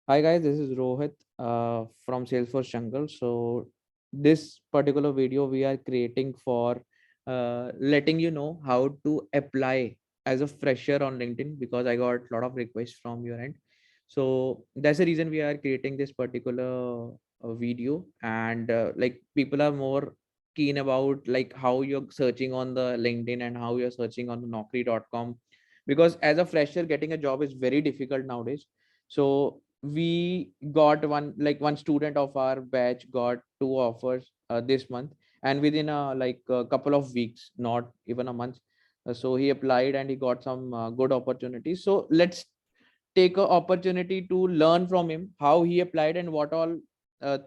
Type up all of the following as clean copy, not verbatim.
Hi guys, this is Rohit from Salesforce Jungle. So this particular video we are creating for letting you know how to apply as a fresher on LinkedIn, because I got a lot of requests from your end. So that's the reason we are creating this particular video, and like people are more keen about like how you're searching on the LinkedIn and how you're searching on the Naukri.com, because as a fresher getting a job is very difficult nowadays. So we got one student of our batch got two offers this month, and within a couple of weeks, not even a month. So he applied and he got some good opportunities. So let's take a opportunity to learn from him how he applied and what all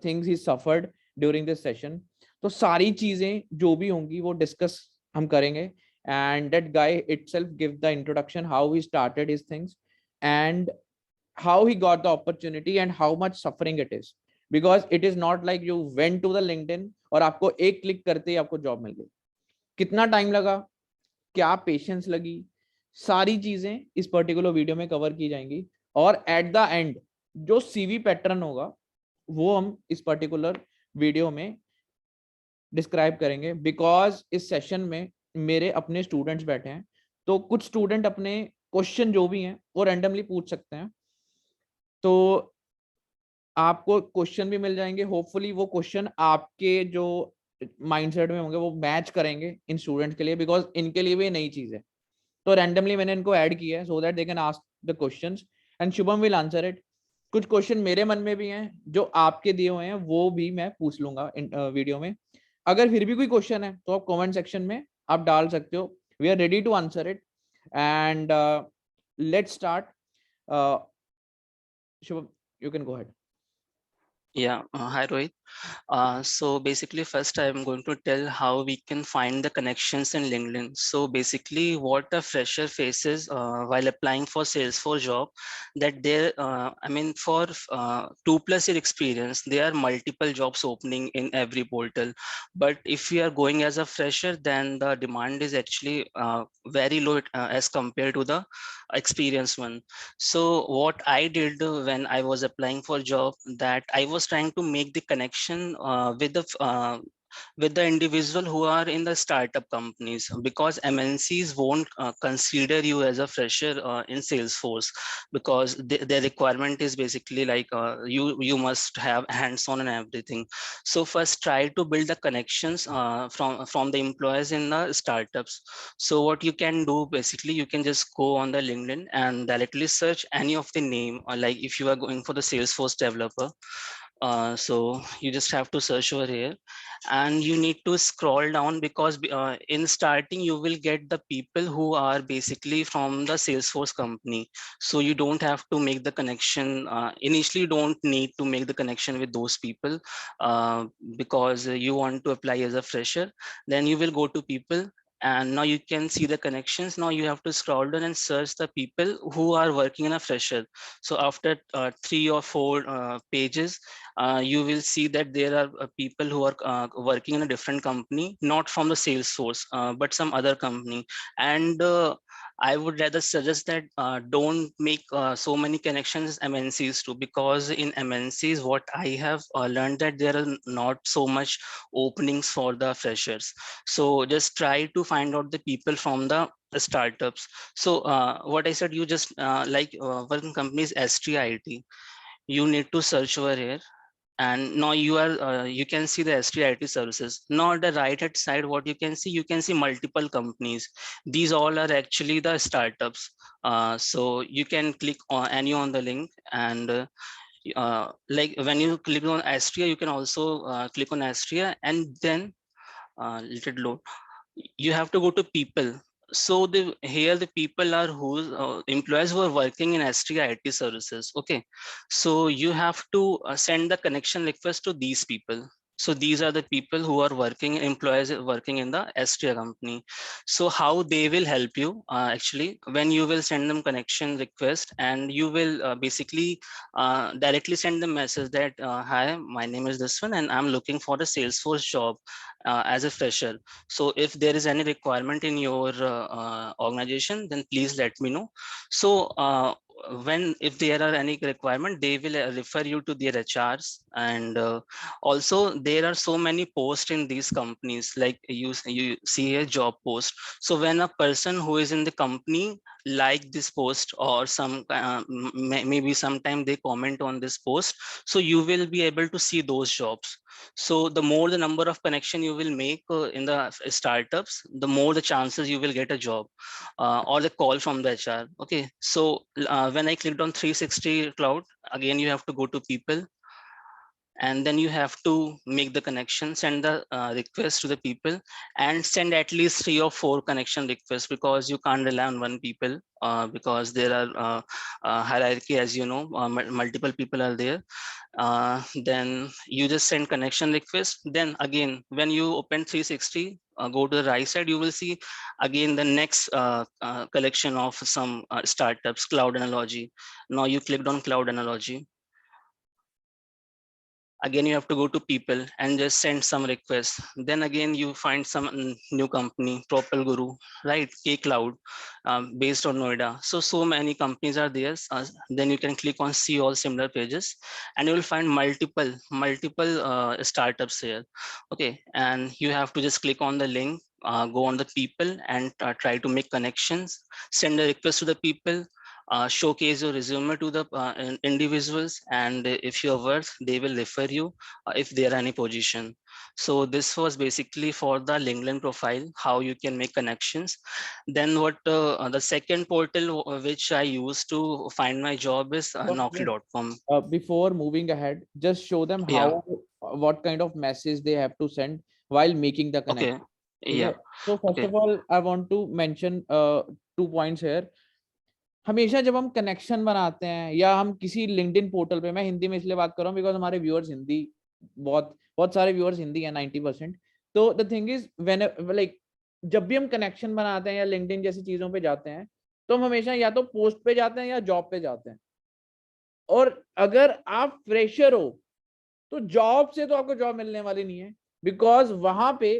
things he suffered during this session. तो सारी चीजें जो भी होंगी वो discuss हम करेंगे, and that guy itself give the introduction how he started his things and how he got the opportunity and how much suffering it is, because it is not like you went to the LinkedIn और आपको एक click करते ही आपको job मिल गई. कितना time लगा, क्या patience लगी, सारी चीजें इस पर्टिकुलर वीडियो में कवर की जाएंगी. और एट द एंड जो सीवी पैटर्न होगा वो हम इस पर्टिकुलर वीडियो में डिस्क्राइब करेंगे, बिकॉज इस सेशन में मेरे अपने स्टूडेंट्स बैठे हैं. तो कुछ स्टूडेंट अपने क्वेश्चन जो भी हैं वो रैंडमली पूछ सकते हैं. तो आपको क्वेश्चन भी मिल जाएंगे. होपफुली वो क्वेश्चन आपके जो माइंडसेट में होंगे वो मैच करेंगे इन स्टूडेंट्स के लिए, बिकॉज इनके लिए भी नई चीज है. तो रैंडमली मैंने इनको ऐड किया है so that they can ask the questions and Shubham will answer it. कुछ क्वेश्चन मेरे मन में भी हैं जो आपके दिए हुए हैं, वो भी मैं पूछ लूंगा वीडियो में. अगर फिर भी कोई क्वेश्चन है तो आप कमेंट सेक्शन में आप डाल सकते हो. We are ready to answer it. And let's start. Shubham, you can go ahead. Yeah, hi Rohit. So basically, first I'm going to tell how we can find the connections in LinkedIn. So basically, what a fresher faces while applying for Salesforce job, that there, I mean, for 2+ year experience, there are multiple jobs opening in every portal. But if we are going as a fresher, then the demand is actually very low as compared to the experienced one. So what I did when I was applying for job, that I was trying to make the connection with the individual who are in the startup companies, because MNCs won't consider you as a fresher in Salesforce, because their requirement is basically like you must have hands-on and everything. So first try to build the connections from the employees in the startups. So what you can do, basically you can just go on the LinkedIn and directly search any of the name, or like if you are going for the Salesforce developer, so you just have to search over here, and you need to scroll down, because in starting you will get the people who are basically from the Salesforce company. So you don't have to make the connection initially. You don't need to make the connection with those people because you want to apply as a fresher. Then you will go to people, and now you can see the connections. Now you have to scroll down and search the people who are working in a fresher. So after 3 or 4 pages, you will see that there are people who are working in a different company, not from the Salesforce, but some other company. And I would rather suggest that don't make so many connections as MNCs too, because in MNCs, what I have learned, that there are not so much openings for the freshers. So just try to find out the people from the startups. So what I said, you just one company is STIT. You need to search over here, and now you can see the STIT services. Now at the right hand side, what you can see multiple companies. These all are actually the startups. So you can click on any on the link, and like when you click on Astria, you can also click on Astria, and then little load, you have to go to people. So the here the people are whose employees who are working in STI IT services. Okay, so you have to send the connection request to these people. So these are the people who are working, employees working in the STI company. So how they will help you, actually, when you will send them connection request, and you will basically directly send them message that hi, my name is this one, and I'm looking for a Salesforce job as a fresher. So if there is any requirement in your organization, then please let me know. So when if there are any requirement, they will refer you to their HRs. And also there are so many posts in these companies, like you see a job post. So when a person who is in the company like this post, or some maybe sometime they comment on this post, so you will be able to see those jobs. So the more the number of connection you will make in the startups, the more the chances you will get a job or the call from the HR. Okay, so when I clicked on 360 cloud, again you have to go to people, and then you have to make the connection, send the request to the people, and send at least 3 or 4 connection requests, because you can't rely on one people, because there are hierarchy, as you know, multiple people are there. Then you just send connection request. Then again, when you open 360, go to the right side, you will see again the next collection of some startups, Cloud Analogy. Now you clicked on Cloud Analogy. Again you have to go to people and just send some requests. Then again you find some new company, Propel Guru, right, K Cloud, based on Noida. So many companies are there. Then you can click on see all similar pages, and you will find multiple startups here. Okay, and you have to just click on the link, go on the people, and try to make connections, send a request to the people, showcase your resume to the individuals, and if you're worth, they will refer you if there are any position. So this was basically for the LinkedIn profile, how you can make connections. Then what the second portal which I use to find my job is Yes. Naukri.com. Before moving ahead, just show them Yeah. how what kind of message they have to send while making the Okay. connection. Okay. Yeah. So first Okay. of all, I want to mention 2 points here. हमेशा जब हम connection बनाते हैं या हम किसी LinkedIn portal पे, मैं हिंदी में इसलिए बात कर रहा हूँ बिकॉज हमारे व्यूअर्स हिंदी, बहुत बहुत सारे व्यूअर्स हिंदी है 90%. तो the thing is when like जब भी हम कनेक्शन बनाते हैं या लिंक्डइन जैसी चीजों पे जाते हैं, तो हम हमेशा या तो पोस्ट पे जाते हैं या जॉब पे जाते हैं. और अगर आप फ्रेशर हो तो जॉब से तो आपको जॉब मिलने वाली नहीं है, बिकॉज वहां पे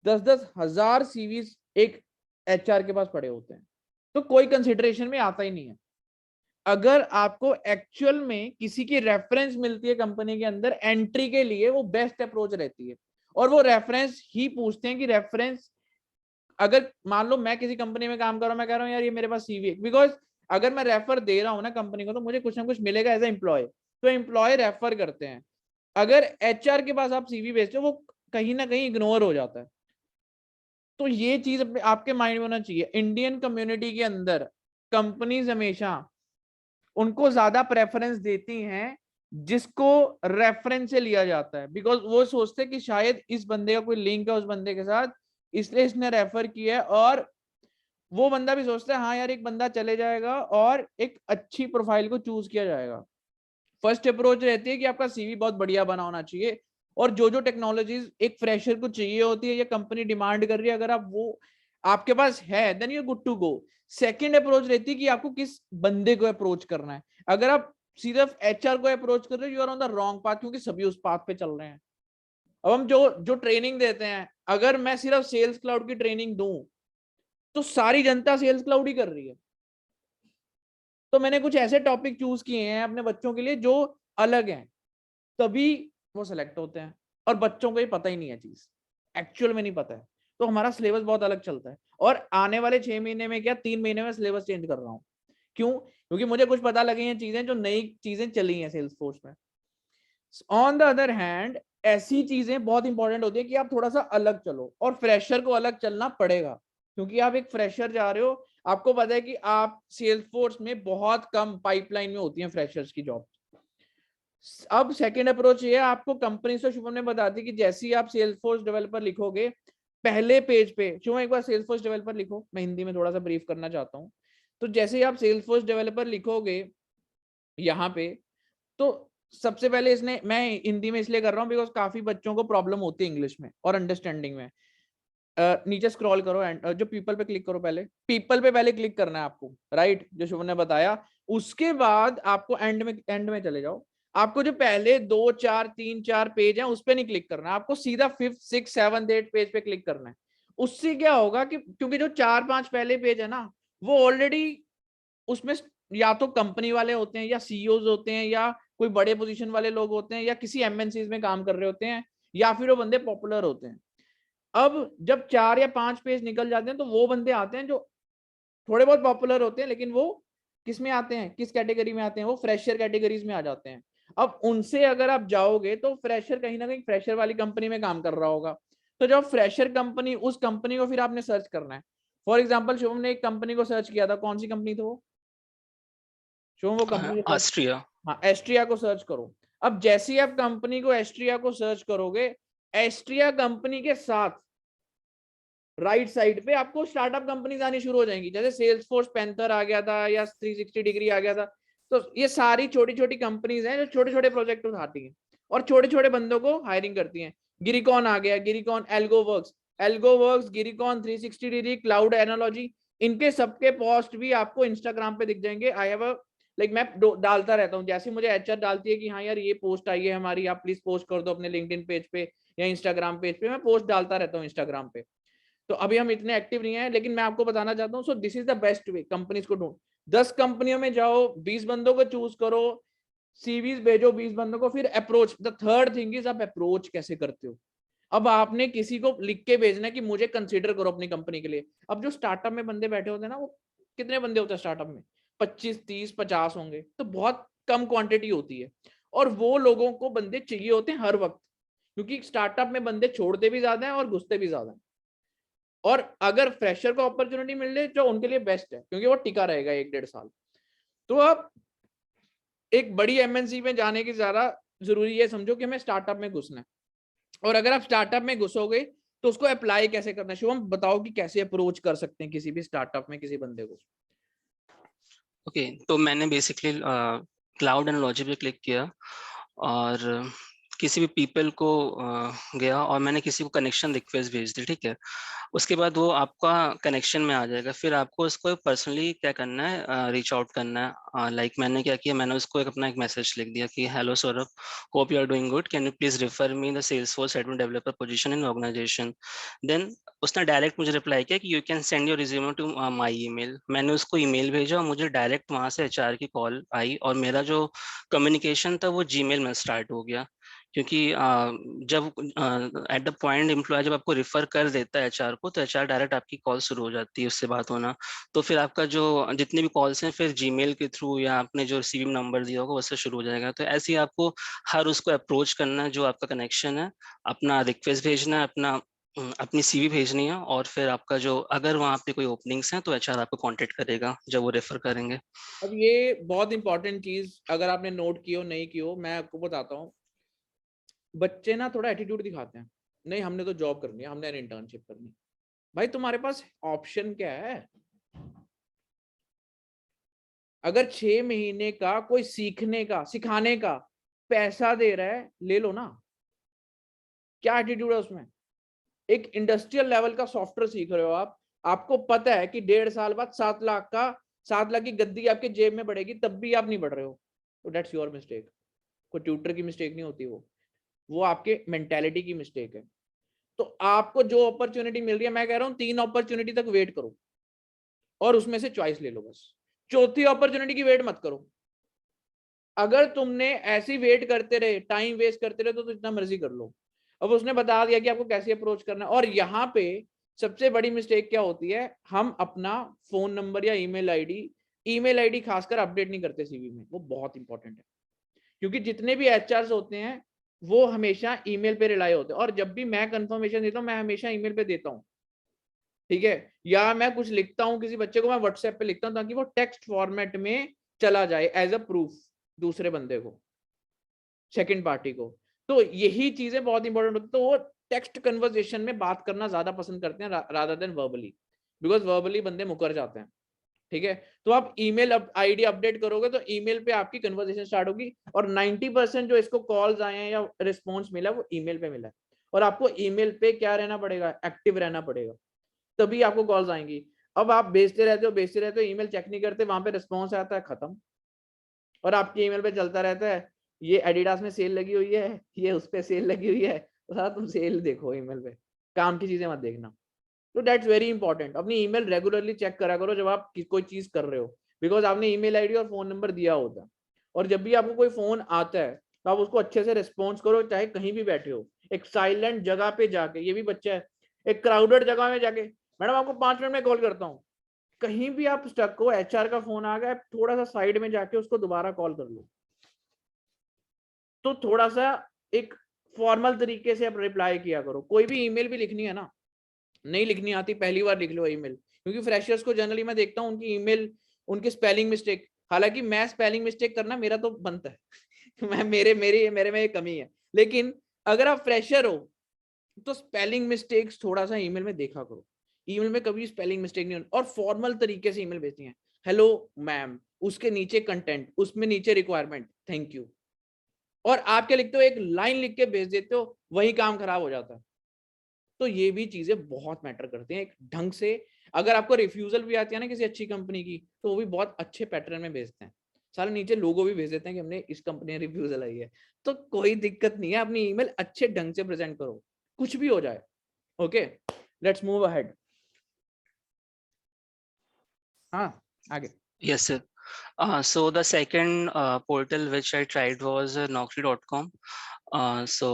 10-10 हजार सीवीज एक एचआर के पास पड़े होते हैं, तो कोई कंसिडरेशन में आता ही नहीं है. अगर आपको एक्चुअल में किसी की रेफरेंस मिलती है कंपनी के अंदर एंट्री के लिए, वो बेस्ट अप्रोच रहती है. और वो रेफरेंस ही पूछते हैं कि रेफरेंस, अगर मान लो मैं किसी कंपनी में काम कर रहा हूं, मैं कह रहा हूं यार ये मेरे पास सीवी है, बिकॉज अगर मैं रेफर दे रहा हूं ना कंपनी को, तो मुझे कुछ ना कुछ मिलेगा एज ए एम्प्लॉय, तो एम्प्लॉय रेफर करते हैं. अगर एचआर के पास आप सीवी भेजते हो, वो कहीं ना कहीं इग्नोर हो जाता है. तो ये चीज आपके माइंड में होना चाहिए. इंडियन कम्युनिटी के अंदर कंपनीज हमेशा उनको ज्यादा प्रेफरेंस देती हैं जिसको रेफरेंस से लिया जाता है, बिकॉज वो सोचते हैं कि शायद इस बंदे का कोई लिंक है उस बंदे के साथ, इसलिए इसने रेफर किया है. और वो बंदा भी सोचता है हाँ यार एक बंदा चले जाएगा और एक अच्छी प्रोफाइल को चूज किया जाएगा. फर्स्ट अप्रोच रहती है कि आपका सीवी बहुत बढ़िया बना होना चाहिए, और जो जो टेक्नोलॉजीज एक फ्रेशर को चाहिए होती है या कंपनी डिमांड कर रही है, अगर आप वो आपके पास है, then you good to go. Second approach रहती है कि आपको किस बंदे को अप्रोच करना है. अगर आप सिर्फ एचआर को अप्रोच कर रहे हो, you are on the wrong path, क्योंकि सभी उस पाथ पे चल रहे हैं. अब हम जो जो ट्रेनिंग देते हैं, अगर मैं सिर्फ सेल्स क्लाउड की ट्रेनिंग दूं, तो सारी जनता सेल्स क्लाउड ही कर रही है. तो मैंने कुछ ऐसे टॉपिक चूज किए हैं अपने बच्चों के लिए जो अलग हैं, तभी वो सिलेक्ट होते हैं. और बच्चों को ये पता ही नहीं है, चीज एक्चुअल में नहीं पता है. तो हमारा सिलेबस बहुत अलग चलता है, और आने वाले 6 महीने में क्या 3 महीने में सिलेबस चेंज कर रहा हूँ. क्यों? क्योंकि मुझे कुछ पता लगी हैं चीजें, जो नई चीजें चली हैं सेल्स फोर्स में. ऑन द अदर हैंड, ऐसी चीजें बहुत इंपॉर्टेंट होती है कि आप थोड़ा सा अलग चलो, और फ्रेशर को अलग चलना पड़ेगा, क्योंकि आप एक फ्रेशर जा रहे हो. आपको पता है कि आप सेल्स फोर्स में बहुत कम पाइपलाइन में होती हैं फ्रेशर्स की जॉब. अब सेकंड अप्रोच ये है, आपको कंपनी से शुभम ने बता दी कि जैसे ही आप सेल्स फोर्स डेवलपर लिखोगे, पहले पेज पे शुभम एक बार सेल्स फोर्स डेवलपर लिखो, मैं हिंदी में थोड़ा सा ब्रीफ करना चाहता हूँ. तो जैसे ही आप सेल्स फोर्स डेवलपर लिखोगे यहाँ पे, तो सबसे पहले इसने, मैं हिंदी में इसलिए कर रहा हूँ बिकॉज काफी बच्चों को प्रॉब्लम होती है इंग्लिश में और अंडरस्टैंडिंग में. नीचे स्क्रॉल करो एंड जो पीपल पे क्लिक करो, पहले पीपल पे पहले क्लिक करना है आपको, राइट, जो शुभम ने बताया. उसके बाद आपको एंड में चले जाओ. आपको जो पहले 2 4 3 4 पेज है उस पे नहीं क्लिक करना है, आपको सीधा 5th 6th 7th 8th page पे क्लिक करना है. उससे क्या होगा कि क्योंकि जो 4 5 पहले पेज है ना, वो ऑलरेडी उसमें या तो कंपनी वाले होते हैं, या सीईओज होते हैं, या कोई बड़े पोजीशन वाले लोग होते हैं, या किसी एमएनसीज में काम कर रहे होते हैं, या फिर वो बंदे पॉपुलर होते हैं। अब जब 4 या 5 पेज निकल जाते हैं तो वो बंदे आते हैं जो थोड़े बहुत पॉपुलर होते हैं, लेकिन वो किस में आते हैं, किस कैटेगरी में आते हैं, वो फ्रेशर कैटेगरीज में आ जाते हैं। अब उनसे अगर आप जाओगे तो फ्रेशर कहीं ना कहीं फ्रेशर वाली कंपनी में काम कर रहा होगा। तो जब फ्रेशर कंपनी, उस कंपनी को फिर आपने सर्च करना है। फॉर एग्जाम्पल शुभम ने एक कंपनी को सर्च किया था, कौन सी कंपनी थी वो शुभम, वो कंपनी को सर्च? ऑस्ट्रिया। हाँ, एस्ट्रिया को सर्च करो। अब जैसे ही आप कंपनी को एस्ट्रिया को सर्च करोगे, एस्ट्रिया कंपनी के साथ राइट साइड पे आपको स्टार्टअप कंपनीज आनी शुरू हो जाएंगी। जैसे सेल्सफोर्स पेंथर आ गया था, या 360 डिग्री आ गया था। तो ये सारी छोटी छोटी कंपनीज हैं जो छोटे छोटे प्रोजेक्ट उठाती हैं और छोटे छोटे बंदों को हायरिंग करती हैं। गिरिकॉन आ गया, गिरिकॉन, एल्गोवर्क्स, गिरिकॉन, 360 डिग्री, क्लाउड एनालॉजी, इनके सबके पोस्ट भी आपको इंस्टाग्राम पे दिख जाएंगे। आई हैव लाइक मैं डालता रहता हूँ, जैसे मुझे एचआर डालती है कि हाँ यार ये पोस्ट आई है हमारी, आप प्लीज पोस्ट कर दो अपने लिंक्डइन पेज पे या इंस्टाग्राम पेज पे, मैं पोस्ट डालता रहता हूँ इंस्टाग्राम पे। तो अभी हम इतने एक्टिव नहीं है, लेकिन मैं आपको बताना चाहता हूँ, so this is the best way companies को ढूंढ। 10 कंपनियों में जाओ, 20 बंदों को चूज करो, सीवीज भेजो 20 बंदों को, फिर approach. The third thing is आप अप्रोच कैसे करते हो। अब आपने किसी को लिख के भेजना है कि मुझे कंसीडर करो अपनी कंपनी के लिए। अब जो स्टार्टअप में बंदे बैठे होते हैं ना, वो कितने बंदे होते हैं स्टार्टअप में? 25, 30, 50 होंगे, तो बहुत कम क्वांटिटी होती है। और वो लोगों को बंदे चाहिए होते हैं हर वक्त, क्योंकि स्टार्टअप में बंदे छोड़ते भी ज्यादा है और घुसते भी ज्यादा है। और अगर फ्रेशर को अपॉर्चुनिटी मिल जाए जो उनके लिए बेस्ट है, क्योंकि वो टिका रहेगा 1-1.5 साल। तो अब एक बड़ी एमएनसी में जाने की ज्यादा जरूरी है, समझो कि हमें स्टार्टअप में घुसना है। और अगर आप स्टार्टअप में घुसोगे तो उसको अप्लाई कैसे करना है? शुभम बताओ कि कैसे अप्रोच कर सकते हैं किसी भी स्टार्टअप में किसी बंदे को। ओके, तो मैंने बेसिकली क्लाउड एनालॉजी पे क्लिक किया और किसी भी पीपल को गया और मैंने किसी को कनेक्शन रिक्वेस्ट भेज दी, ठीक है। उसके बाद वो आपका कनेक्शन में आ जाएगा, फिर आपको उसको पर्सनली क्या करना है, रीच आउट करना है। लाइक मैंने क्या किया, मैंने उसको अपना एक मैसेज लिख दिया कि hello Saurabh, hope you are doing good, can you please refer me the Salesforce admin developer position in organisation. Then उसने डायरेक्ट मुझे रिप्लाई किया कि you can send your resume to my email. मैंने उसको ईमेल भेजा और मुझे डायरेक्ट वहां से एचआर की कॉल आई और मेरा जो कम्युनिकेशन था वो जीमेल में स्टार्ट हो गया। क्योंकि जब एट द पॉइंट एम्प्लॉय जब आपको रिफर कर देता है एचआर को, तो एचआर डायरेक्ट आपकी कॉल शुरू हो जाती है, उससे बात होना। तो फिर आपका जो जितने भी कॉल्स हैं फिर जीमेल के थ्रू या आपने जो रिसीव नंबर दिया होगा उससे शुरू हो जाएगा। तो ऐसे ही आपको हर उसको अप्रोच करना है जो आपका कनेक्शन है, अपना रिक्वेस्ट भेजना है, अपनी सीवी भेजनी है, और फिर आपका जो अगर वहाँ पे कोई ओपनिंग्स हैं तो एचआर आपको कांटेक्ट करेगा जब वो रेफर करेंगे। अब ये बहुत इंपॉर्टेंट चीज अगर आपने नोट की हो नहीं की हो, मैं आपको बताता हूँ। बच्चे ना थोड़ा एटीट्यूड दिखाते हैं, नहीं हमने तो जॉब करनी है, हमने इंटर्नशिप करनी है। भाई तुम्हारे पास ऑप्शन क्या है? अगर 6 महीने का कोई सीखने का सिखाने का पैसा दे रहा है, ले लो ना। क्या एटीट्यूड है उसमें? एक इंडस्ट्रियल लेवल का सॉफ्टवेयर सीख रहे हो आप, आपको पता है कि 1.5 साल बाद 7 लाख की गद्दी आपके जेब में बढ़ेगी, तब भी आप नहीं बढ़ रहे हो, तो डेट्स योर मिस्टेक। कोई ट्यूटर की मिस्टेक नहीं होती, वो आपके मेंटेलिटी की मिस्टेक है। तो आपको जो अपॉर्चुनिटी मिल रही है, मैं कह रहा हूँ 3 अपॉर्चुनिटी तक वेट करो और उसमें से चॉइस ले लो बस। चौथी अपॉर्चुनिटी की वेट मत करो। अगर तुमने ऐसी वेट करते रहे, टाइम वेस्ट करते रहे, तो जितना मर्जी कर लो। अब उसने बता दिया कि आपको कैसे अप्रोच करना है। और यहाँ पे सबसे बड़ी मिस्टेक क्या होती है, हम अपना फोन नंबर या ईमेल आईडी खासकर अपडेट नहीं करते सीवी में। वो बहुत इंपॉर्टेंट है, क्योंकि जितने भी एचआर होते हैं वो हमेशा ईमेल पे रिलाई होते हैं। और जब भी मैं कंफर्मेशन देता हूँ, मैं हमेशा ईमेल पे देता हूँ, ठीक है। या मैं कुछ लिखता हूँ किसी बच्चे को, मैं व्हाट्सएप पे लिखता हूँ, ताकि वो टेक्स्ट फॉर्मेट में चला जाए एज अ प्रूफ दूसरे बंदे को, सेकंड पार्टी को। तो यही चीजें बहुत इंपॉर्टेंट होती है। तो वो टेक्स्ट कन्वर्सेशन में बात करना ज्यादा पसंद करते हैं rather than verbally, because verbally बंदे मुकर जाते हैं, ठीक है। तो आप ईमेल आईडी अपडेट करोगे तो ईमेल पे आपकी कन्वर्सेशन स्टार्ट होगी। और 90% जो इसको कॉल्स आए हैं या रिस्पॉन्स मिला वो ईमेल पे मिला है। और आपको ईमेल पे क्या रहना पड़ेगा, एक्टिव रहना पड़ेगा, तभी आपको कॉल्स आएंगी। अब आप भेजते रहते हो, ईमेल चेक नहीं करते, वहां पे रिस्पॉन्स आता है, खत्म। और आपके ईमेल पे चलता रहता है, ये एडिडास में सेल लगी हुई है, ये उस पे सेल लगी हुई है, तो सारा तुम सेल देखो ईमेल पे, काम की चीजें मत देखना। तो दैट्स वेरी इंपॉर्टेंट, अपनी ईमेल रेगुलरली चेक करा करो जब आप कोई चीज कर रहे हो। बिकॉज आपने ईमेल आईडी और फोन नंबर दिया होता है। और जब भी आपको कोई फोन आता है तो आप उसको अच्छे से रिस्पॉन्स करो, चाहे कहीं भी बैठे हो, एक साइलेंट जगह पे जाके, ये भी बच्चा है, एक क्राउडेड जगह में जाके, मैडम आपको 5 मिनट में कॉल करता हूँ, कहीं भी आप स्टक हो, एचआर का फोन आ गया, थोड़ा सा साइड में जाके उसको दोबारा कॉल कर लो। तो थोड़ा सा एक फॉर्मल तरीके से आप रिप्लाई किया करो। कोई भी ईमेल भी लिखनी है ना, नहीं लिखनी आती, पहली बार लिख लो ईमेल, क्योंकि फ्रेशर्स को जनरली मैं देखता हूँ उनकी ईमेल, उनके स्पेलिंग मिस्टेक, हालांकि मैं स्पेलिंग मिस्टेक करना मेरा तो बनता है मैं मेरे में एक कमी है, लेकिन अगर आप फ्रेशर हो तो स्पेलिंग मिस्टेक्स थोड़ा सा ईमेल में देखा करो। ईमेल में कभी स्पेलिंग मिस्टेक नहीं होती, और फॉर्मल तरीके से ईमेल भेजती है, हेलो मैम, उसके नीचे कंटेंट, उसमें नीचे रिक्वायरमेंट, थैंक यू, और आप क्या लिखते हो, एक लाइन लिख के भेज देते हो, वही काम खराब हो जाता है। तो ये भी चीजें बहुत मैटर करती हैं एक ढंग से। अगर आपको रिफ्यूजल भी आती है ना किसी अच्छी कंपनी की, तो वो भी बहुत अच्छे पैटर्न में भेजते हैं, सारे नीचे लोगो भी भेज देते हैं कि हमने इस कंपनी में रिफ्यूजल आई है। तो कोई दिक्कत नहीं है, अपनी ईमेल अच्छे ढंग से प्रेजेंट करो, कुछ भी हो जाए। Okay, let's move ahead. हाँ, आगे। Yes, sir. So the second portal which I tried was Naukri.com. So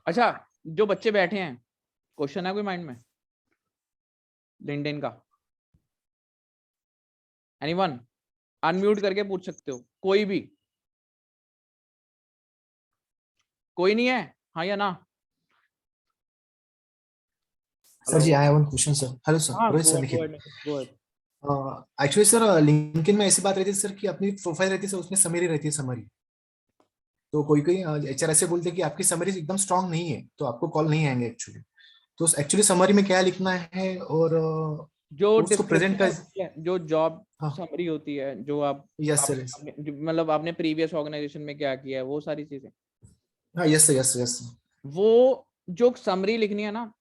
अच्छा, जो बच्चे बैठे हैं, क्वेश्चन है कोई माइंड में लिंक्डइन का? एनीवन? अनम्यूट करके पूछ सकते हो, कोई भी। कोई नहीं है, हाँ या ना? Sir ji, hello. I have one question sir. Hello sir, हाँ, Rohit go sir, ahead, go Nikhil. Ahead, go ahead. Actually sir, LinkedIn में ऐसी बात रहती है सर कि अपनी प्रोफाइल रहती है सर, उसमें समरी रहती है, समरी। तो कोई कोई एचआर ऐसे बोलते हैं कि आपकी समरी एकदम स्ट्रांग नहीं है, तो आपको कॉल नहीं आएंगे एक्चुअली। तो एक्चुअली समरी में क्या लिखना है, और जो उसको प्रेजेंट डिस्क्रिप्शन कर। होती है, जो जॉब हाँ, समरी होती है, जो यस आप सर। मतलब आपने प्रीवियस ऑर्गेनाइजेशन में क्या किया है, वो सारी चीजें, हाँ, yes sir, yes sir, yes sir. वो जो समरी लिखनी है ना,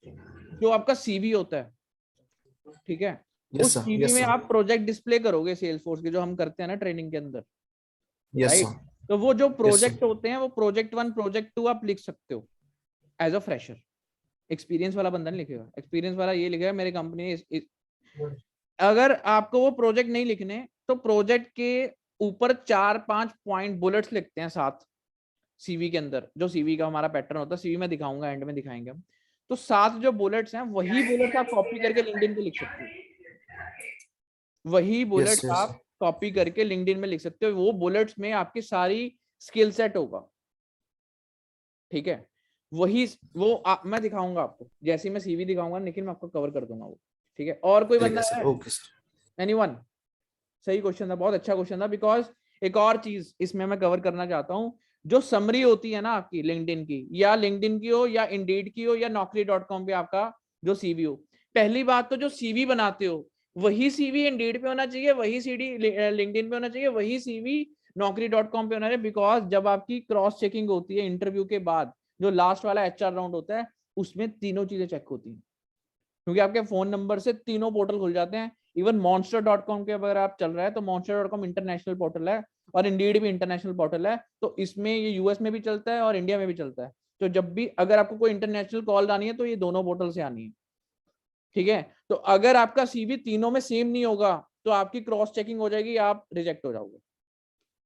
जो आपका सीवी होता है, ठीक है, यस उस सर, सीवी यस में सर, आप प्रोजेक्ट डिस्प्ले करोगे सेल्स फोर्स के, जो हम करते हैं ना ट्रेनिंग के अंदर, यस राइट? सर, तो वो जो यस सर। प्रोजेक्ट होते हैं, वो प्रोजेक्ट 1 प्रोजेक्ट 2 आप लिख सकते हो एज अ फ्रेशर। एक्सपीरियंस वाला बंदा नहीं लिखेगा, एक्सपीरियंस वाला ये लिखेगा मेरे कंपनी ने अगर आपको वो प्रोजेक्ट नहीं लिखने, तो प्रोजेक्ट के ऊपर 4-5 पॉइंट बुलेट्स लिखते हैं साथ सीवी के अंदर, जो सीवी का हमारा पैटर्न होता है, सीवी में दिखाऊंगा, एंड में दिखाएंगे हम। तो 7 जो बुलेट्स हैं, वही बुलेट्स आप कॉपी करके लिंक्डइन पे लिख सकते हो, वही यस बुलेट्स यस आप कॉपी करके लिंक्डइन में लिख सकते हो, वो बुलेट्स में आपकी सारी स्किल सेट होगा, ठीक है? वही मैं दिखाऊंगा आपको, जैसे ही मैं सीवी दिखाऊंगा लेकिन मैं आपको कवर कर दूंगा वो, ठीक है? और कोई चलेगा बंदा सर, है? Okay sir. एनीवन? सही क्वेश्चन था, बहुत अच्छा क्वेश्चन था, बिकॉज एक और चीज इसमें मैं कवर करना चाहता हूँ, जो समरी होती है ना आपकी लिंक्डइन की, या लिंक्डइन की हो, या इंडीड की हो, या naukri.com पे आपका जो सीवी हो, पहली बात तो जो सीवी बनाते हो, वही सीवी इंडीड पे होना चाहिए, वही सीडी लिंक्डइन पे होना चाहिए, वही सीवी naukri.com पे होना चाहिए, बिकॉज जब आपकी क्रॉस चेकिंग होती है इंटरव्यू के बाद, जो लास्ट वाला एचआर राउंड होता है, उसमें तीनों चीजें चेक होती हैं, क्योंकि आपके फोन नंबर से तीनों पोर्टल खुल जाते हैं। इवन monster.com के अगर आप चल रहा है, तो monster.com इंटरनेशनल पोर्टल है, और इंडीड भी इंटरनेशनल पोर्टल है, तो इसमें ये यूएस में भी चलता है और इंडिया में भी चलता है। तो जब भी अगर आपको कोई इंटरनेशनल कॉल आनी है, तो ये दोनों पोर्टल से आनी है, ठीक है? तो अगर आपका सीवी तीनों में सेम नहीं होगा, तो आपकी क्रॉस चेकिंग हो जाएगी, आप रिजेक्ट हो जाओगे।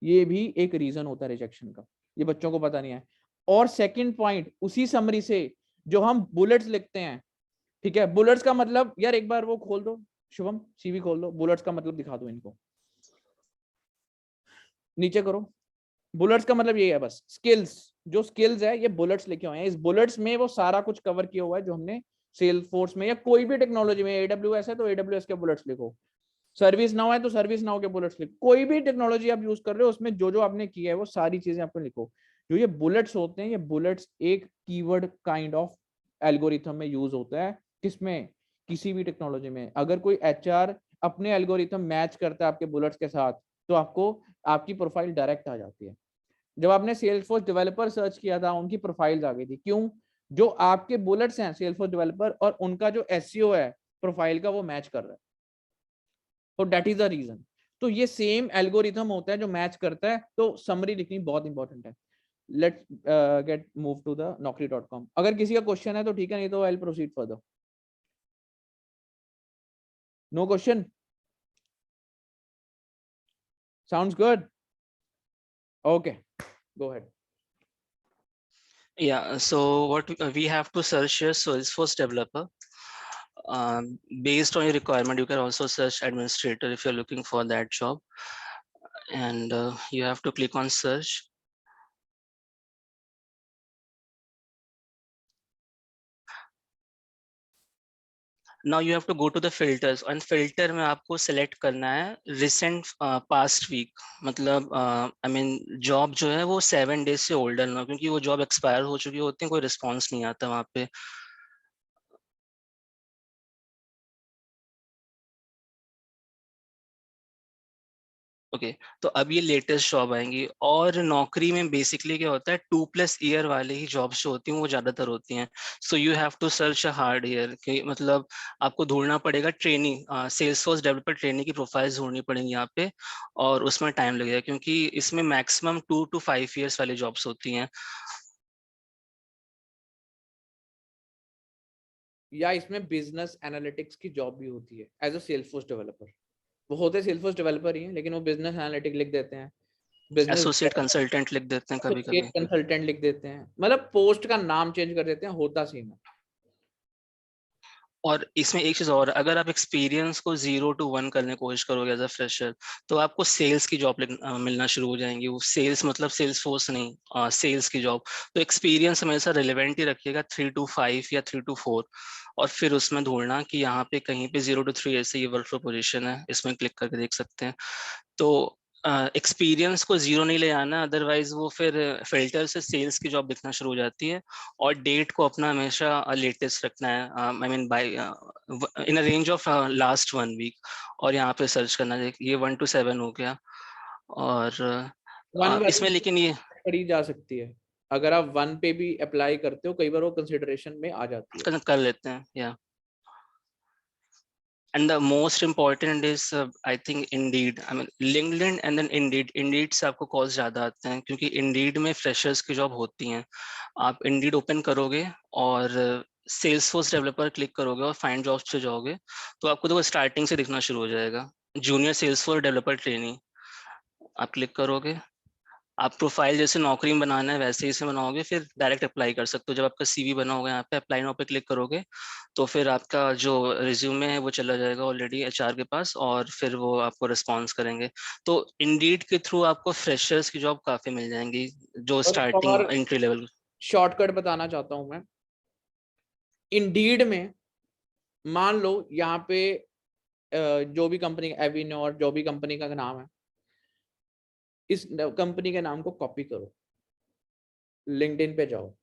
ये भी एक रीजन होता है रिजेक्शन का, ये बच्चों को पता नहीं है। और सेकंड पॉइंट, उसी समरी से जो हम बुलेट्स लिखते हैं, ठीक है, बुलेट्स का मतलब, यार एक बार वो खोल दो शुभम, सीवी खोल दो, बुलेट्स का मतलब दिखा दो इनको, नीचे करो। बुलेट्स का मतलब ये है, बस स्किल्स, जो स्किल्स है ये बुलेट्स लिखे हुए हैं, इस बुलेट्स में वो सारा कुछ कवर किया हुआ है जो हमने सेल्स फोर्स में या कोई भी टेक्नोलॉजी में, एडब्ल्यूएस है तो एडब्ल्यूएस के बुलेट्स लिखो, सर्विस नाउ है तो सर्विस नाउ के बुलेट्स लिखो, कोई भी टेक्नोलॉजी आप यूज कर रहे हो उसमें जो जो आपने किया है वो सारी चीजें आपको लिखो। जो ये बुलेट्स होते हैं, ये बुलेट्स एक कीवर्ड काइंड ऑफ एल्गोरिथम में यूज होता है, किसमें? किसी भी टेक्नोलॉजी में। अगर कोई एचआर अपने एल्गोरिथम मैच करता है आपके बुलेट्स के साथ, तो आपको आपकी प्रोफाइल डायरेक्ट आ जाती है। जब आपने सेल्सफोर्स डेवलपर सर्च किया था, उनकी प्रोफाइल्स आ गई थी, क्यों? जो आपके बुलेट्स हैं सेल्सफोर्स डेवलपर और उनका जो एसईओ है प्रोफाइल का, वो मैच कर रहा है, तो दैट इज द रीजन। तो ये सेम एल्गोरिथम होता है जो मैच करता है, तो समरी लिखनी बहुत इंपॉर्टेंट है। Let's get move to the naukri.com। अगर किसी का क्वेश्चन है तो ठीक है, नहीं तो I will proceed further. No question? Sounds good. Okay, go ahead. Yeah, so what we have to search here, Salesforce developer. Based on your requirement, you can also search administrator if you're looking for that job, and you have to click on search. Now you have to go to the filters, and filter में आपको select करना है recent past week, मतलब I mean job जो है वो 7 days से older ना, क्योंकि वो job expire हो चुकी होती है, कोई response नहीं आता वहाँ पे। ओके तो अब ये लेटेस्ट जॉब आएंगी, और नौकरी में बेसिकली क्या होता है 2+ ईयर वाले ही जॉब्स जो होती हैं वो ज्यादातर होती हैं। So you have to search a hard year, कि मतलब आपको ढूंढना पड़ेगा ट्रेनिंग, सेल्सफोर्स डेवलपर ट्रेनिंग की प्रोफाइल्स ढूंढनी पड़ेंगी यहाँ पे, और उसमें टाइम लगेगा क्योंकि इसमें मैक्सिमम 2 to 5 ईयर्स वाली जॉब्स होती हैं। या इसमें बिजनेस एनालिटिक्स की जॉब भी होती है एज अ सेल्सफोर्स डेवलपर। वो होते सेल्सफोर्स डेवलपर ही हैं, लेकिन वो बिजनेस एनालिटिक लिख देते हैं, बिजनेस एसोसिएट कंसल्टेंट लिख देते हैं कभी कभी, कंसल्टेंट लिख देते हैं, मतलब पोस्ट का नाम चेंज कर देते हैं, होता सेम है। और इसमें एक चीज और, अगर आप एक्सपीरियंस को 0 to 1 करने की कोशिश करोगे एज अ फ्रेशर, तो आपको सेल्स की जॉब मिलना शुरू हो जाएंगी। वो सेल्स मतलब सेल्स फोर्स नहीं, सेल्स की जॉब। तो एक्सपीरियंस हमेशा रिलेवेंट ही रखिएगा, 3 to 5 या 3 to 4, और फिर उसमें ढूंढना कि यहाँ पे कहीं पे 0 to 3 ऐसे ये वर्क पोजीशन है, इसमें क्लिक करके देख सकते हैं। तो एक्सपीरियंस को 0 नहीं ले आना, अदरवाइज वो फिर फिल्टर से सेल्स की जॉब दिखना शुरू हो जाती है। और डेट को अपना हमेशा लेटेस्ट रखना है, I mean by in a range of last 1 week, और यहाँ पे सर्च करना है। ये 1 to 7 हो गया। और वन इसमें वैल्यू लेकिन ये करी जा सकती है, अगर आप वन पे भी अप्लाई करते हो कई बार वो कंसिडरेशन में आ जाती है। कर लेते हैं या। And the most important is I think Indeed, I mean LinkedIn and then Indeed से आपको कॉल्स ज्यादा आते हैं, क्योंकि Indeed में फ्रेशर्स की जॉब होती हैं। आप Indeed ओपन करोगे और सेल्सफोर्स डेवलपर क्लिक करोगे और फाइंड जॉब्स पे जाओगे, तो आपको तो स्टार्टिंग से दिखना शुरू हो जाएगा, जूनियर सेल्सफोर्स डेवलपर ट्रेनिंग। आप क्लिक करोगे, आप प्रोफाइल जैसे नौकरी में बनाना है वैसे ही से बनाओगे, फिर डायरेक्ट अप्लाई कर सकते हो। जब आपका सीवी बना होगा यहाँ पे अप्लाई नाउ पे क्लिक करोगे, तो फिर आपका जो रिज्यूमे है वो चला जाएगा ऑलरेडी एचआर के पास, और फिर वो आपको रिस्पॉन्स करेंगे। तो इंडीड के थ्रू आपको फ्रेशर्स की जॉब काफी मिल जाएंगी, जो स्टार्टिंग और एंट्री लेवल। शॉर्टकट बताना चाहता हूं मैं, इंडीड में मान लो यहाँ पे जो भी कंपनी एविनोर जो भी कंपनी का नाम है, इस कंपनी के नाम को कॉपी करो, लिंक्डइन पे जाओ,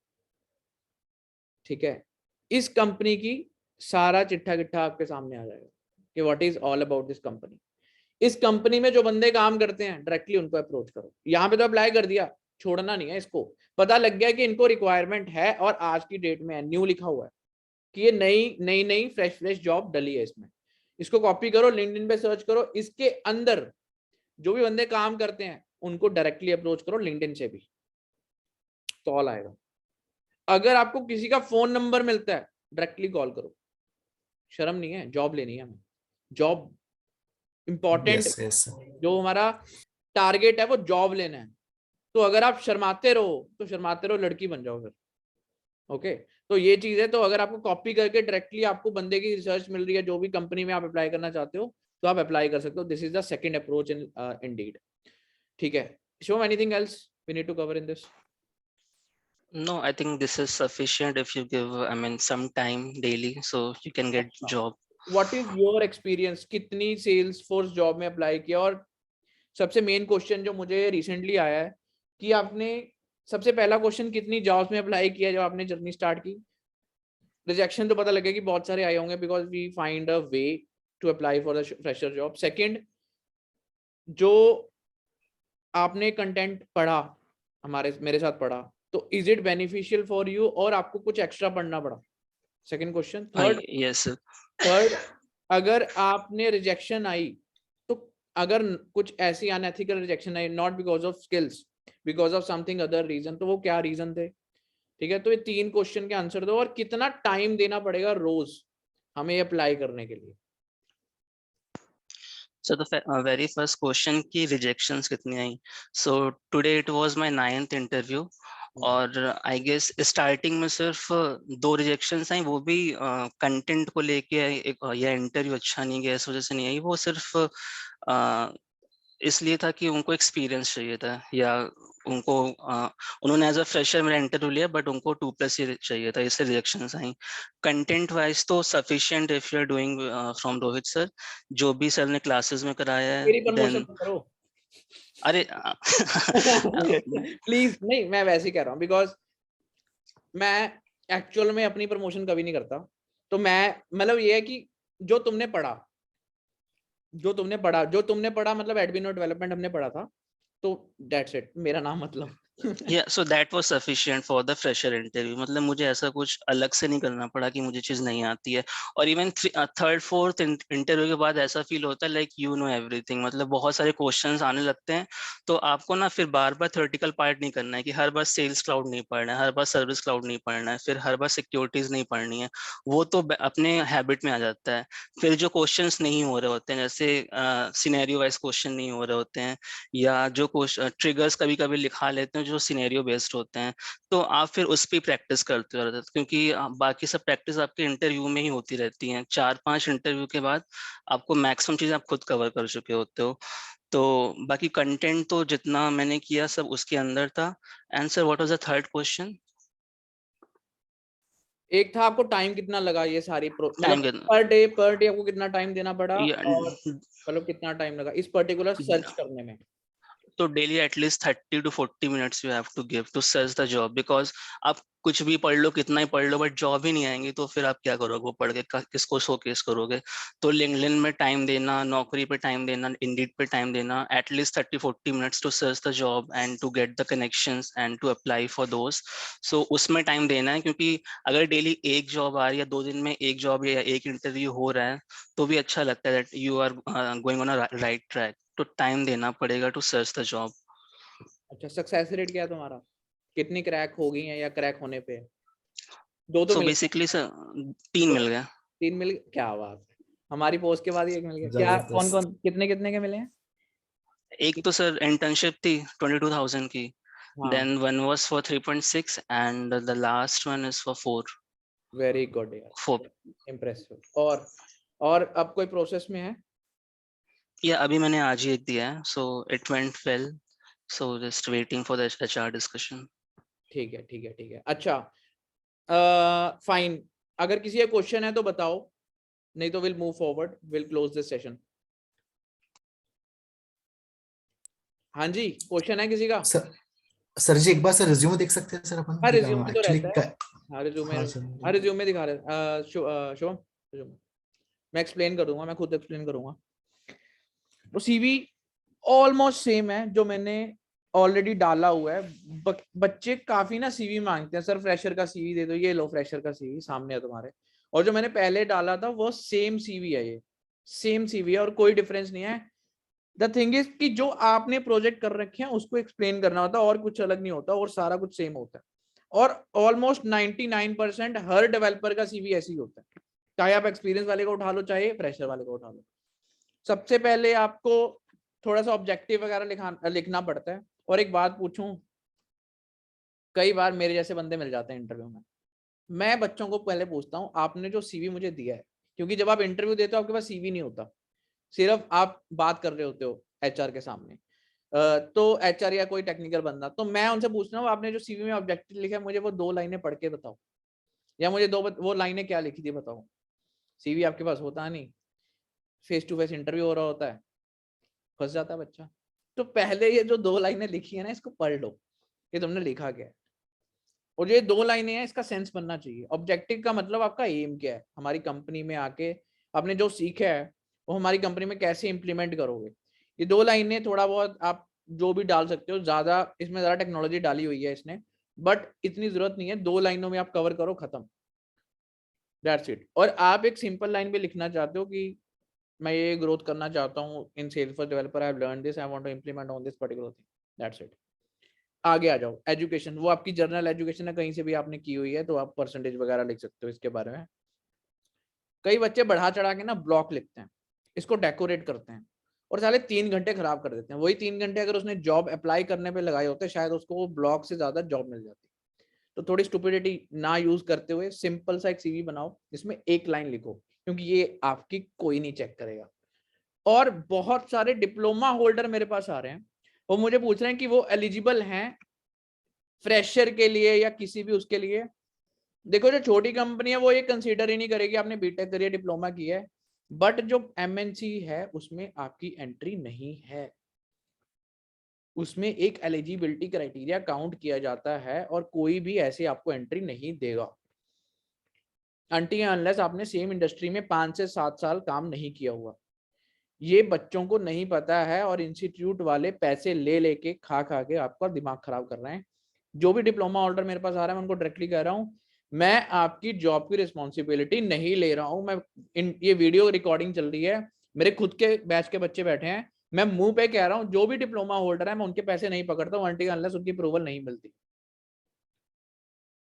ठीक है, इस कंपनी की सारा चिट्ठा किट्ठा आपके सामने आ जाएगा कि what is all about this company. इस कंपनी में जो बंदे काम करते हैं डायरेक्टली उनको अप्रोच करो। यहाँ पे तो अप्लाई कर दिया, छोड़ना नहीं है इसको, पता लग गया कि इनको रिक्वायरमेंट है और आज की डेट में न्यू लिखा हुआ है कि ये नई नई नई फ्रेश जॉब डली है इसमें, इसको कॉपी करो, लिंक्डइन पे सर्च करो, इसके अंदर जो भी बंदे काम करते हैं उनको डायरेक्टली अप्रोच करो, लिंक्डइन से भी कॉल आएगा। अगर आपको किसी का फोन नंबर मिलता है डायरेक्टली कॉल करो, शर्म नहीं है, जॉब लेनी है हमें, जॉब इंपॉर्टेंट, यस यस जो हमारा टारगेट है वो जॉब लेना है। तो अगर आप शर्माते रहो तो शर्माते रहो, लड़की बन जाओ फिर। ओके, तो ये चीज है। तो अगर आपको कॉपी करके डायरेक्टली आपको बंदे की रिसर्च मिल रही है जो भी कंपनी में आप अप्लाई करना चाहते हो, तो आप अप्लाई कर सकते हो। This is the second approach in Indeed, ठीक है। So anything else we need to cover in this? No, I think this is sufficient if you give, I mean, some time daily, so you can get job. What is your experience, कितनी sales force job में apply किया? और सबसे main question जो मुझे recently आया है कि आपने सबसे पहला क्वेश्चन कितनी जॉब्स में अप्लाई किया जब आपने जर्नी स्टार्ट की? रिजेक्शन तो पता लगे कि बहुत सारे आए होंगे because we find a way to apply for the fresher job. Second, जो आपने कंटेंट पढ़ा, हमारे मेरे साथ पढ़ा, तो is it beneficial for you और आपको कुछ एक्स्ट्रा पढ़ना पड़ा? Second question. Yes, थर्ड, अगर आपने रिजेक्शन आई तो अगर कुछ ऐसी unethical rejection I not because of skills, because of something other reason, तो वो क्या रीजन थे? ठीक है, तो ये 3 क्वेश्चन के आंसर दो। और कितना टाइम देना पड़ेगा रोज हमें अप्लाई करने के लिए? So the very first question की rejections कितनी आई? So today it was my 9th interview और आई गेस स्टार्टिंग में सिर्फ 2 रिजेक्शंस आई, वो भी कंटेंट को लेके या इंटरव्यू अच्छा नहीं गया इस वजह से नहीं आई, वो सिर्फ इसलिए था कि उनको एक्सपीरियंस चाहिए था, या उनको उन्होंने एज अ फ्रेशर मेरा इंटरव्यू लिया बट उनको 2+ ईयर चाहिए था, इसलिए रिजेक्शंस आई। कंटेंट वाइज तो sufficient if you are doing from Rohit sir, जो भी सर ने क्लासेस में कराया है, मेरी प्रमोशन देन करो। अरे प्लीज नहीं, मैं वैसे ही कह रहा हूँ बिकॉज मैं एक्चुअल में अपनी प्रमोशन कभी नहीं करता। तो मैं मतलब ये है कि जो तुमने पढ़ा जो तुमने पढ़ा मतलब एडमिन और डेवलपमेंट हमने पढ़ा था, तो दैट्स इट, मेरा नाम मतलब yeah, so that was sufficient for the fresher interview। मतलब मुझे ऐसा कुछ अलग से नहीं करना पड़ा कि मुझे चीज नहीं आती है। और इवन थर्ड फोर्थ इंटरव्यू के बाद ऐसा फील होता है लाइक यू नो एवरीथिंग, मतलब बहुत सारे क्वेश्चंस आने लगते हैं, तो आपको ना फिर बार बार थ्योरेटिकल पार्ट नहीं करना है कि हर बार सेल्स क्लाउड नहीं पढ़ना है, हर बार सर्विस क्लाउड नहीं पढ़ना है, फिर हर बार सिक्योरिटीज नहीं पढ़नी है, वो तो अपने हैबिट में आ जाता है। फिर जो क्वेश्चंस नहीं हो रहे होते हैं, जैसे सिनेरियो वाइज क्वेश्चन नहीं हो रहे होते हैं, या जो ट्रिगर्स कभी कभी लिखा लेते हैं जो सिनेरियो बेस्ड होते हैं, तो आप फिर उस पर प्रैक्टिस करते रहते हैं, क्योंकि बाकी सब प्रैक्टिस आपके इंटरव्यू में ही होती रहती हैं। 4-5 इंटरव्यू के बाद आपको मैक्सिमम चीजें आप खुद कवर कर चुके होते हो। तो बाकी कंटेंट तो जितना मैंने किया सब उसके अंदर था। Answer what was the third question? एक था आपको टाइम कितना लगा ये सारी मतलब टाइम के पर डे आपको कितना टाइम देना पड़ा, और मतलब कितना टाइम लगा इस पर्टिकुलर सर्च करने में? तो daily at least 30 to 40 minutes you have to give to search the job, because आप कुछ भी पढ़ लो, कितना ही पढ़ लो, बट जॉब ही नहीं आएंगी तो फिर आप क्या करोगे? वो पढ़ के किसको शोकेस करोगे? तो लिंक्डइन में टाइम देना, नौकरी पे टाइम देना, इंडीड पे टाइम देना, at least 30-40 minutes to search the job and to get the connections and to apply for those. So उसमें टाइम देना है, क्योंकि अगर डेली एक जॉब आ रही है, 2 दिन में एक जॉब या एक इंटरव्यू हो रहा है, तो भी अच्छा लगता है that you are going on a right track. तो टाइम देना पड़ेगा टू सर्च द जॉब। अच्छा, सक्सेस रेट क्या है तुम्हारा? कितनी क्रैक हो गई है या क्रैक होने पे है? 2 तो सो मिल गए। बेसिकली सर 3 मिल गया। 3 मिल गए, क्या बात है। हमारी पोस्ट के बाद ही 1 मिल गया क्या? कौन जबरदस्त। कौन कितने कितने के मिले हैं? एक तो सर इंटर्नशिप थी 22,000 की, हाँ, then one was for 3.6 and the last one is for 4। Very good 4 यार, इम्प्रेसिव। और अब कोई प्रोसेस में है? या अभी मैंने आज ही एक दिया है, so it went well, so just waiting for the HR discussion. ठीक है, ठीक है, ठीक है। अच्छा, फाइन। अगर किसी का क्वेश्चन है तो बताओ, नहीं तो will move forward, will close this session. हाँ जी, क्वेश्चन है किसी का? सर जी एक बार सर रिज्यूमे देख सकते हैं सर अपन हाँ, कि रिज्यूमे तो एक्चुअली। रहता है। हाँ, रिज्यूमे। हाँ सर। हाँ, रिज्यूमे दिखा रहे शुभम, रिज्यूमे मैं एक्सप्लेन कर दूंगा, मैं खुद एक्सप्लेन करूंगा। तो सीवी ऑलमोस्ट सेम है जो मैंने ऑलरेडी डाला हुआ है। बच्चे काफी ना सीवी मांगते हैं, सर फ्रेशर का सीवी दे दो, ये लो फ्रेशर का सीवी सामने है तुम्हारे। और जो मैंने पहले डाला था वो सेम सीवी है, ये सेम सीवी है और कोई डिफरेंस नहीं है। द थिंग इज कि जो आपने प्रोजेक्ट कर रखे हैं उसको एक्सप्लेन करना होता है और कुछ अलग नहीं होता, और सारा कुछ सेम होता है। और ऑलमोस्ट 99% हर डेवलपर का सीवी ऐसे ही होता है, चाहे आप एक्सपीरियंस वाले को उठा लो चाहे फ्रेशर वाले को उठा लो। सबसे पहले आपको थोड़ा सा ऑब्जेक्टिव वगैरह लिखना पड़ता है। और एक बात पूछूं, कई बार मेरे जैसे बंदे मिल जाते हैं इंटरव्यू में। मैं बच्चों को पहले पूछता हूँ आपने जो सीवी मुझे दिया है, क्योंकि जब आप इंटरव्यू देते हो आपके पास सीवी नहीं होता, सिर्फ आप बात कर रहे होते हो एचआर के सामने। तो एचआर या कोई टेक्निकल बंदा, तो मैं उनसे पूछता हूँ आपने जो सीवी में ऑब्जेक्टिव लिखा है मुझे वो 2 लाइनें पढ़ के बताओ, या मुझे वो लाइनें क्या लिखी थी बताओ। सीवी आपके पास होता नहीं, फेस टू फेस इंटरव्यू हो रहा होता है, फंस जाता है बच्चा। तो पहले ये जो 2 लाइनें लिखी है ना इसको पढ़ लो, ये तुमने लिखा क्या है। और ये 2 लाइनें हैं, इसका सेंस बनना चाहिए। ऑब्जेक्टिव का मतलब आपका एम क्या है, हमारी कंपनी में आके आपने जो सीखा है वो हमारी कंपनी में कैसे इंप्लीमेंट करोगे। ये 2 लाइनें थोड़ा बहुत आप जो भी डाल सकते हो, ज्यादा इसमें ज्यादा टेक्नोलॉजी डाली हुई है इसने, बट इतनी जरूरत नहीं है। 2 लाइनों में आप कवर करो, खत्म, दैट्स इट। और आप एक सिंपल लाइन पे लिखना चाहते हो कि मैं ये ग्रोथ करना चाहता हूँ in Salesforce developer, I have learn this, I want to implement on this particular thing, that's it. आगे आ जाओ। एजुकेशन, वो आपकी जर्नल एजुकेशन है, कहीं से भी आपने की हुई है तो आप परसेंटेज वगैरह लिख सकते हो इसके बारे में। कई बच्चे बढ़ा चढ़ा के ना ब्लॉक लिखते हैं, इसको डेकोरेट करते हैं। और साले 3 घंटे खराब कर देते हैं। वही 3 घंटे अगर उसने जॉब अप्लाई करने पे लगाए होते शायद उसको वो ब्लॉक से ज्यादा जॉब मिल जाती। तो थोड़ी स्टुपिडिटी ना यूज करते हुए सिंपल सा एक सीवी बनाओ जिसमें एक लाइन लिखो, क्योंकि ये आपकी कोई नहीं चेक करेगा। और बहुत सारे डिप्लोमा होल्डर मेरे पास आ रहे हैं, वो मुझे पूछ रहे हैं कि वो एलिजिबल हैं फ्रेशर के लिए या किसी भी उसके लिए। देखो जो छोटी कंपनी है वो ये कंसीडर ही नहीं करेगी आपने बीटेक करी है, डिप्लोमा की है, बट जो एमएनसी है उसमें आपकी एंट्री नहीं है, उसमें एक एलिजिबिलिटी क्राइटेरिया काउंट किया जाता है और कोई भी ऐसे आपको एंट्री नहीं देगा अनटिल अनलेस आपने सेम इंडस्ट्री में 5 से 7 साल काम नहीं किया हुआ। ये बच्चों को नहीं पता है और इंस्टीट्यूट वाले पैसे ले लेके खा खा के आपका दिमाग खराब कर रहे हैं। जो भी डिप्लोमा होल्डर मेरे पास आ रहा है मैं उनको डायरेक्टली कह रहा हूँ, मैं आपकी जॉब की रिस्पॉन्सिबिलिटी नहीं ले रहा हूँ। मैं ये वीडियो रिकॉर्डिंग चल रही है, मेरे खुद के बैच के बच्चे बैठे हैं, मैं मुंह पे कह रहा हूँ जो भी डिप्लोमा होल्डर है मैं उनके पैसे नहीं पकड़ता हूँ अनटिल अनलेस उनकी अप्रूवल नहीं मिलती।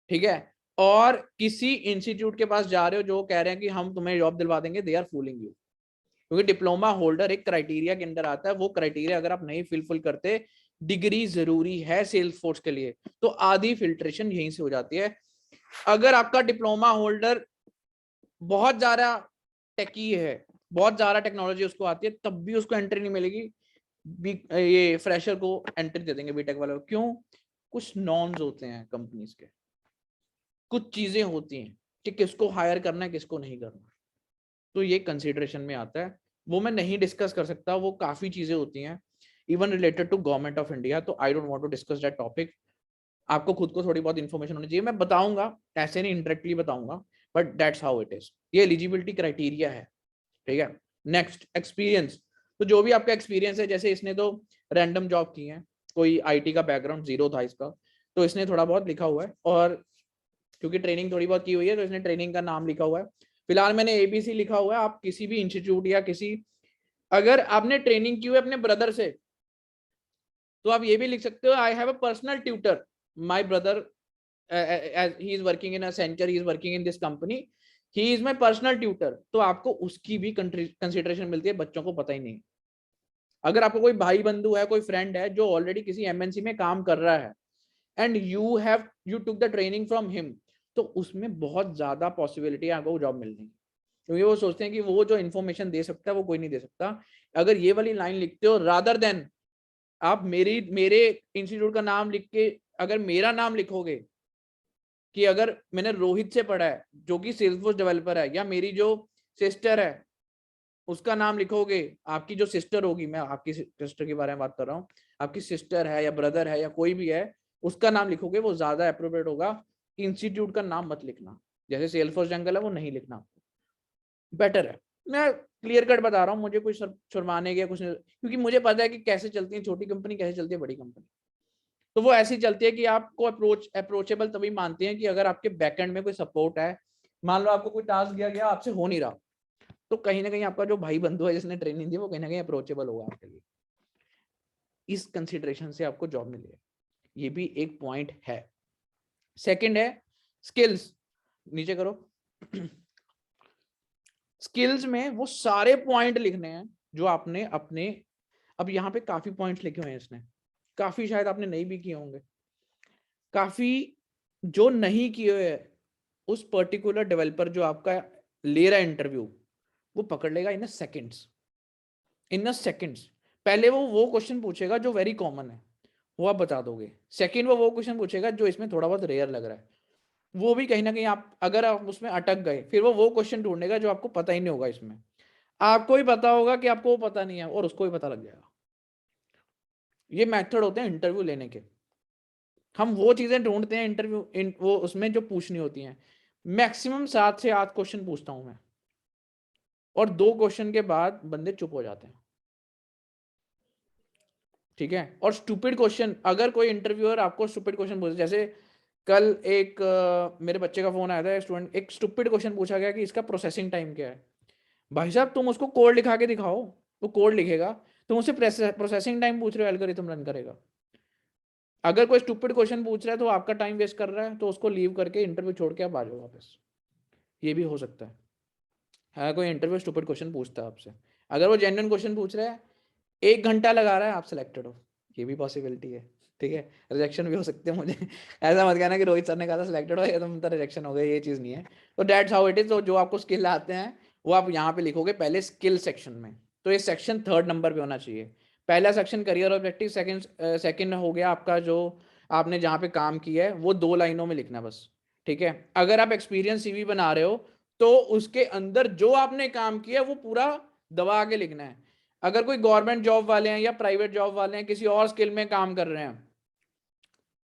ठीक है, और किसी इंस्टीट्यूट के पास जा रहे हो जो कह रहे हैं कि हम तुम्हें जॉब दिलवा देंगे, दे आर फूलिंग यू। क्योंकि डिप्लोमा होल्डर एक क्राइटेरिया के अंदर आता है, वो क्राइटेरिया अगर आप नहीं फिल करते, डिग्री जरूरी है सेल्स फोर्स के लिए, तो आधी फिल्ट्रेशन यहीं से हो जाती है। अगर आपका डिप्लोमा होल्डर बहुत ज्यादा टेकी है, बहुत ज्यादा टेक्नोलॉजी उसको आती है, तब भी उसको एंट्री नहीं मिलेगी। ये फ्रेशर को एंट्री दे देंगे बीटेक वाले को। क्यों? कुछ नॉर्म्स होते हैं कंपनीज के, कुछ चीजें होती हैं कि किसको हायर करना है किसको नहीं करना, तो ये कंसिडरेशन में आता है। वो मैं नहीं डिस्कस कर सकता, वो काफी चीजें होती हैं even related to government of India, तो I don't want to discuss that topic. आपको खुद को थोड़ी बहुत इन्फॉर्मेशन होनी चाहिए, मैं बताऊंगा, ऐसे नहीं इंडायरेक्टली बताऊंगा, but that's how it is. ये एलिजिबिलिटी क्राइटेरिया है। ठीक है, नेक्स्ट एक्सपीरियंस। तो जो भी आपका एक्सपीरियंस है, जैसे इसने तो रैंडम जॉब की है, कोई आईटी का बैकग्राउंड जीरो था इसका, तो इसने थोड़ा बहुत लिखा हुआ है, और क्योंकि ट्रेनिंग थोड़ी बहुत की हुई है तो इसने ट्रेनिंग का नाम लिखा हुआ है। फिलहाल मैंने एबीसी लिखा हुआ है। आप किसी भी इंस्टीट्यूट या किसी, अगर आपने ट्रेनिंग की हुई अपने ब्रदर से, तो आप ये भी लिख सकते हो, I have a personal tutor, my brother he is working in a सेंचर, he is working in this company, he is my personal tutor, तो आपको उसकी भी कंसिडरेशन मिलती है, बच्चों को पता ही नहीं। अगर आपको कोई भाई बंधु है, कोई फ्रेंड है जो ऑलरेडी किसी एमएनसी में काम कर रहा है and you took the training from him, तो उसमें बहुत ज्यादा पॉसिबिलिटी है आपको जॉब मिलने की, क्योंकि वो सोचते हैं कि वो जो इन्फॉर्मेशन दे सकता है वो कोई नहीं दे सकता। अगर ये वाली लाइन लिखते हो, रादर देन आप मेरे इंस्टीट्यूट का नाम लिख के अगर मेरा नाम लिखोगे, कि अगर मैंने रोहित से पढ़ा है जो कि सेल्सफोर्स डेवलपर है, या मेरी जो सिस्टर है उसका नाम लिखोगे, आपकी जो सिस्टर होगी, मैं आपकी सिस्टर के बारे में बात कर रहा हूँ, आपकी सिस्टर है या ब्रदर है या कोई भी है, उसका नाम लिखोगे, वो ज्यादा अप्रोप्रिएट होगा। इंस्टीट्यूट का नाम मत लिखना, जैसे सेल्सफोर्स जंगल है वो नहीं लिखना, बेटर है। मैं क्लियर कट बता रहा हूँ, मुझे कुछ शर्माने के कुछ नहीं, क्योंकि मुझे पता है कि कैसे चलती है छोटी कंपनी, कैसे चलती है बड़ी कंपनी। तो वो ऐसी चलती है कि आपको अप्रोचेबल तभी मानते हैं कि अगर आपके बैकएंड में कोई सपोर्ट है। मान लो आपको कोई टास्क दिया गया, आपसे हो नहीं रहा, तो कहीं ना कहीं आपका जो भाई बंधु है जिसने ट्रेनिंग दी वो कहीं ना कहीं अप्रोचेबल होगा आपके लिए। इस कंसिडरेशन से आपको जॉब मिलेगी, ये भी एक पॉइंट है। सेकंड है स्किल्स, नीचे करो। स्किल्स में वो सारे पॉइंट लिखने हैं जो आपने अपने, अब यहाँ पे काफी पॉइंट्स लिखे हुए हैं इसने, काफी शायद आपने नहीं भी किए होंगे, काफी जो नहीं किए हुए उस पर्टिकुलर डेवलपर जो आपका ले रहा है इंटरव्यू, वो पकड़ लेगा इन सेकेंड्स, इन सेकेंड्स। पहले वो क्वेश्चन पूछेगा जो वेरी कॉमन है, वो आप बता दोगे। सेकंड वो क्वेश्चन पूछेगा जो इसमें थोड़ा बहुत रेयर लग रहा है, वो भी कहीं ना कहीं आप अगर आप उसमें अटक गए, फिर वो क्वेश्चन ढूंढेगा जो आपको पता ही नहीं होगा इसमें, आपको ही पता होगा कि आपको वो पता नहीं है और उसको ही पता लग जाएगा। ये मेथड होते हैं इंटरव्यू लेने के। हम वो चीजें ढूंढते हैं इंटरव्यू वो उसमें जो पूछनी होती हैं। मैक्सिमम 7 से 8 क्वेश्चन पूछता हूं मैं, और 2 क्वेश्चन के बाद बंदे चुप हो जाते हैं। ठीक है, और स्टूपिड क्वेश्चन, अगर कोई इंटरव्यूअर आपको स्टूपिड क्वेश्चन पूछे, जैसे कल एक मेरे बच्चे का फोन आया था, स्टूडेंट, एक स्टूपिड क्वेश्चन पूछा गया कि इसका प्रोसेसिंग टाइम क्या है। भाई साहब तुम उसको कोड लिखा के दिखाओ, वो कोड लिखेगा, तुम उससे प्रोसेसिंग टाइम पूछ रहे हो, एल्गोरिथम रन करेगा। अगर कोई स्टूपिड क्वेश्चन पूछ रहा है तो आपका टाइम वेस्ट कर रहा है, तो उसको लीव करके इंटरव्यू छोड़ के आप आ जाओ वापस। ये भी हो सकता है। अगर कोई इंटरव्यू स्टूपिड क्वेश्चन पूछता है आपसे, अगर वो जेन्युइन क्वेश्चन पूछ रहा है 1 घंटा लगा रहा है, आप सिलेक्टेड हो, ये भी पॉसिबिलिटी है, ठीक है। रिजेक्शन भी हो सकते हैं मुझे ऐसा मत कहना कि रोहित सर ने कहा था सिलेक्टेड हो, ये तो मतलब रिजेक्शन हो गया, ये चीज़ नहीं है। तो दैट्स हाउ इट इज। तो जो आपको स्किल आते हैं वो आप यहाँ पे लिखोगे पहले स्किल सेक्शन में। तो ये सेक्शन 3rd नंबर पे होना चाहिए। पहला सेक्शन करियर ऑब्जेक्टिव, सेकंड हो गया आपका जो आपने जहाँ पे काम किया है वो 2 लाइनों में लिखना बस, ठीक है। अगर आप एक्सपीरियंस सीवी बना रहे हो तो उसके अंदर जो आपने काम किया है वो पूरा दबा के लिखना है। अगर कोई गवर्नमेंट जॉब वाले हैं या प्राइवेट जॉब वाले हैं, किसी और स्किल में काम कर रहे हैं,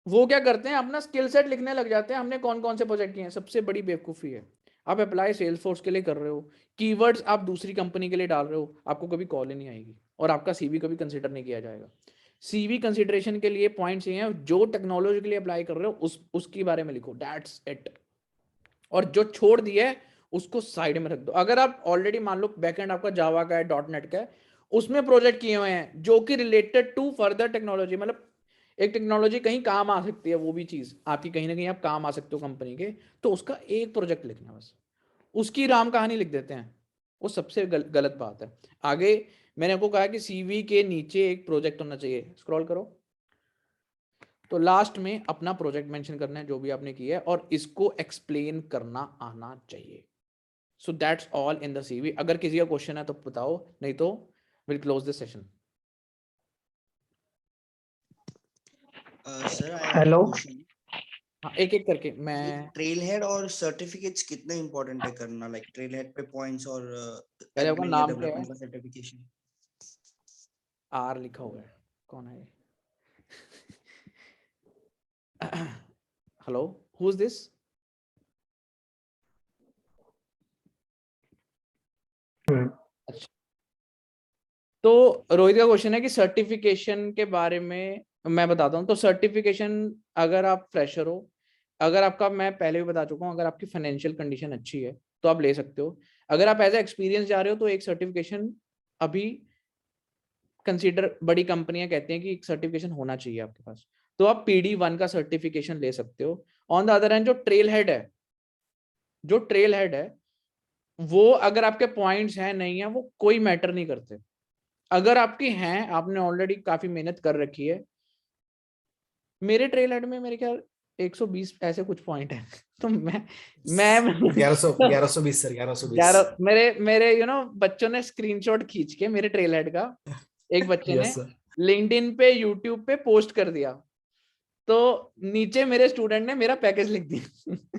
वो क्या करते हैं, अपना स्किल सेट लिखने लग जाते हैं, हमने कौन कौन से प्रोजेक्ट किए हैं। सबसे बड़ी बेवकूफ़ी है, आप अप्लाई सेल्स फोर्स के लिए कर रहे हो, कीवर्ड्स आप दूसरी कंपनी के लिए डाल रहे हो, आपको कभी कॉल ही नहीं आएगी और आपका सीवी कभी कंसिडर नहीं किया जाएगा। सीवी कंसिडरेशन के लिए पॉइंट्स ये हैं, जो टेक्नोलॉजी के लिए अप्लाई कर रहे हो उसके बारे में लिखो, दैट्स इट। और जो छोड़ दिया है उसको साइड में रख दो। अगर आप ऑलरेडी मान लो बैकएंड आपका जावा का है, .NET का है, उसमें प्रोजेक्ट किए हुए हैं जो कि रिलेटेड टू फर्दर टेक्नोलॉजी, मतलब एक टेक्नोलॉजी कहीं काम आ सकती है, वो भी चीज आपकी कहीं ना कहीं आप काम आ सकते हो कंपनी के, तो उसका एक प्रोजेक्ट लिखना बस, उसकी राम कहानी लिख देते हैं, वो सबसे गलत बात है। आगे मैंने आपको कहा कि सीवी के नीचे एक प्रोजेक्ट होना चाहिए, स्क्रॉल करो तो लास्ट में अपना प्रोजेक्ट मेंशन करना है जो भी आपने किया है, और इसको एक्सप्लेन करना आना चाहिए। So that's all in the CV. अगर किसी का क्वेश्चन है तो बताओ, नहीं तो will close this session. Sir I have hello. Question. हाँ, एक एक करके मैं ट्रेल हेड और सर्टिफिकेट्स कितना इंपॉर्टेंट है करना, लाइक ट्रेल हेड पे पॉइंट्स और पहले आपका एडमिन या नाम क्या डेवलपमेंट है? का सर्टिफिकेशन। आर लिखा हुआ है, कौन है? Hello, who is this? अच्छा, तो रोहित का क्वेश्चन है कि सर्टिफिकेशन के बारे में मैं बताता हूँ। तो सर्टिफिकेशन, अगर आप फ्रेशर हो, अगर आपका, मैं पहले भी बता चुका हूँ, अगर आपकी फाइनेंशियल कंडीशन अच्छी है तो आप ले सकते हो। अगर आप एज ए एक्सपीरियंस जा रहे हो तो एक सर्टिफिकेशन अभी कंसीडर, बड़ी कंपनियां कहती हैं कि एक सर्टिफिकेशन होना चाहिए आपके पास, तो आप PD1 का सर्टिफिकेशन ले सकते हो। ऑन द अदर हैंड, जो ट्रेल हेड है, जो ट्रेल हेड है वो अगर आपके पॉइंट्स हैं नहीं है, वो कोई मैटर नहीं करते। अगर आपकी हैं, आपने ऑलरेडी काफी मेहनत कर रखी है, मेरे ट्रेल हेड में मेरे ख्याल 120 ऐसे कुछ पॉइंट है तो मैं 1120 सर, 1120। यार मेरे मेरे बच्चों ने स्क्रीनशॉट खींच के मेरे ट्रेल हेड का, एक बच्चे ने यस सर। लिंक्डइन पे, यूट्यूब पे पोस्ट कर दिया, तो नीचे मेरे स्टूडेंट ने मेरा पैकेज लिख दिया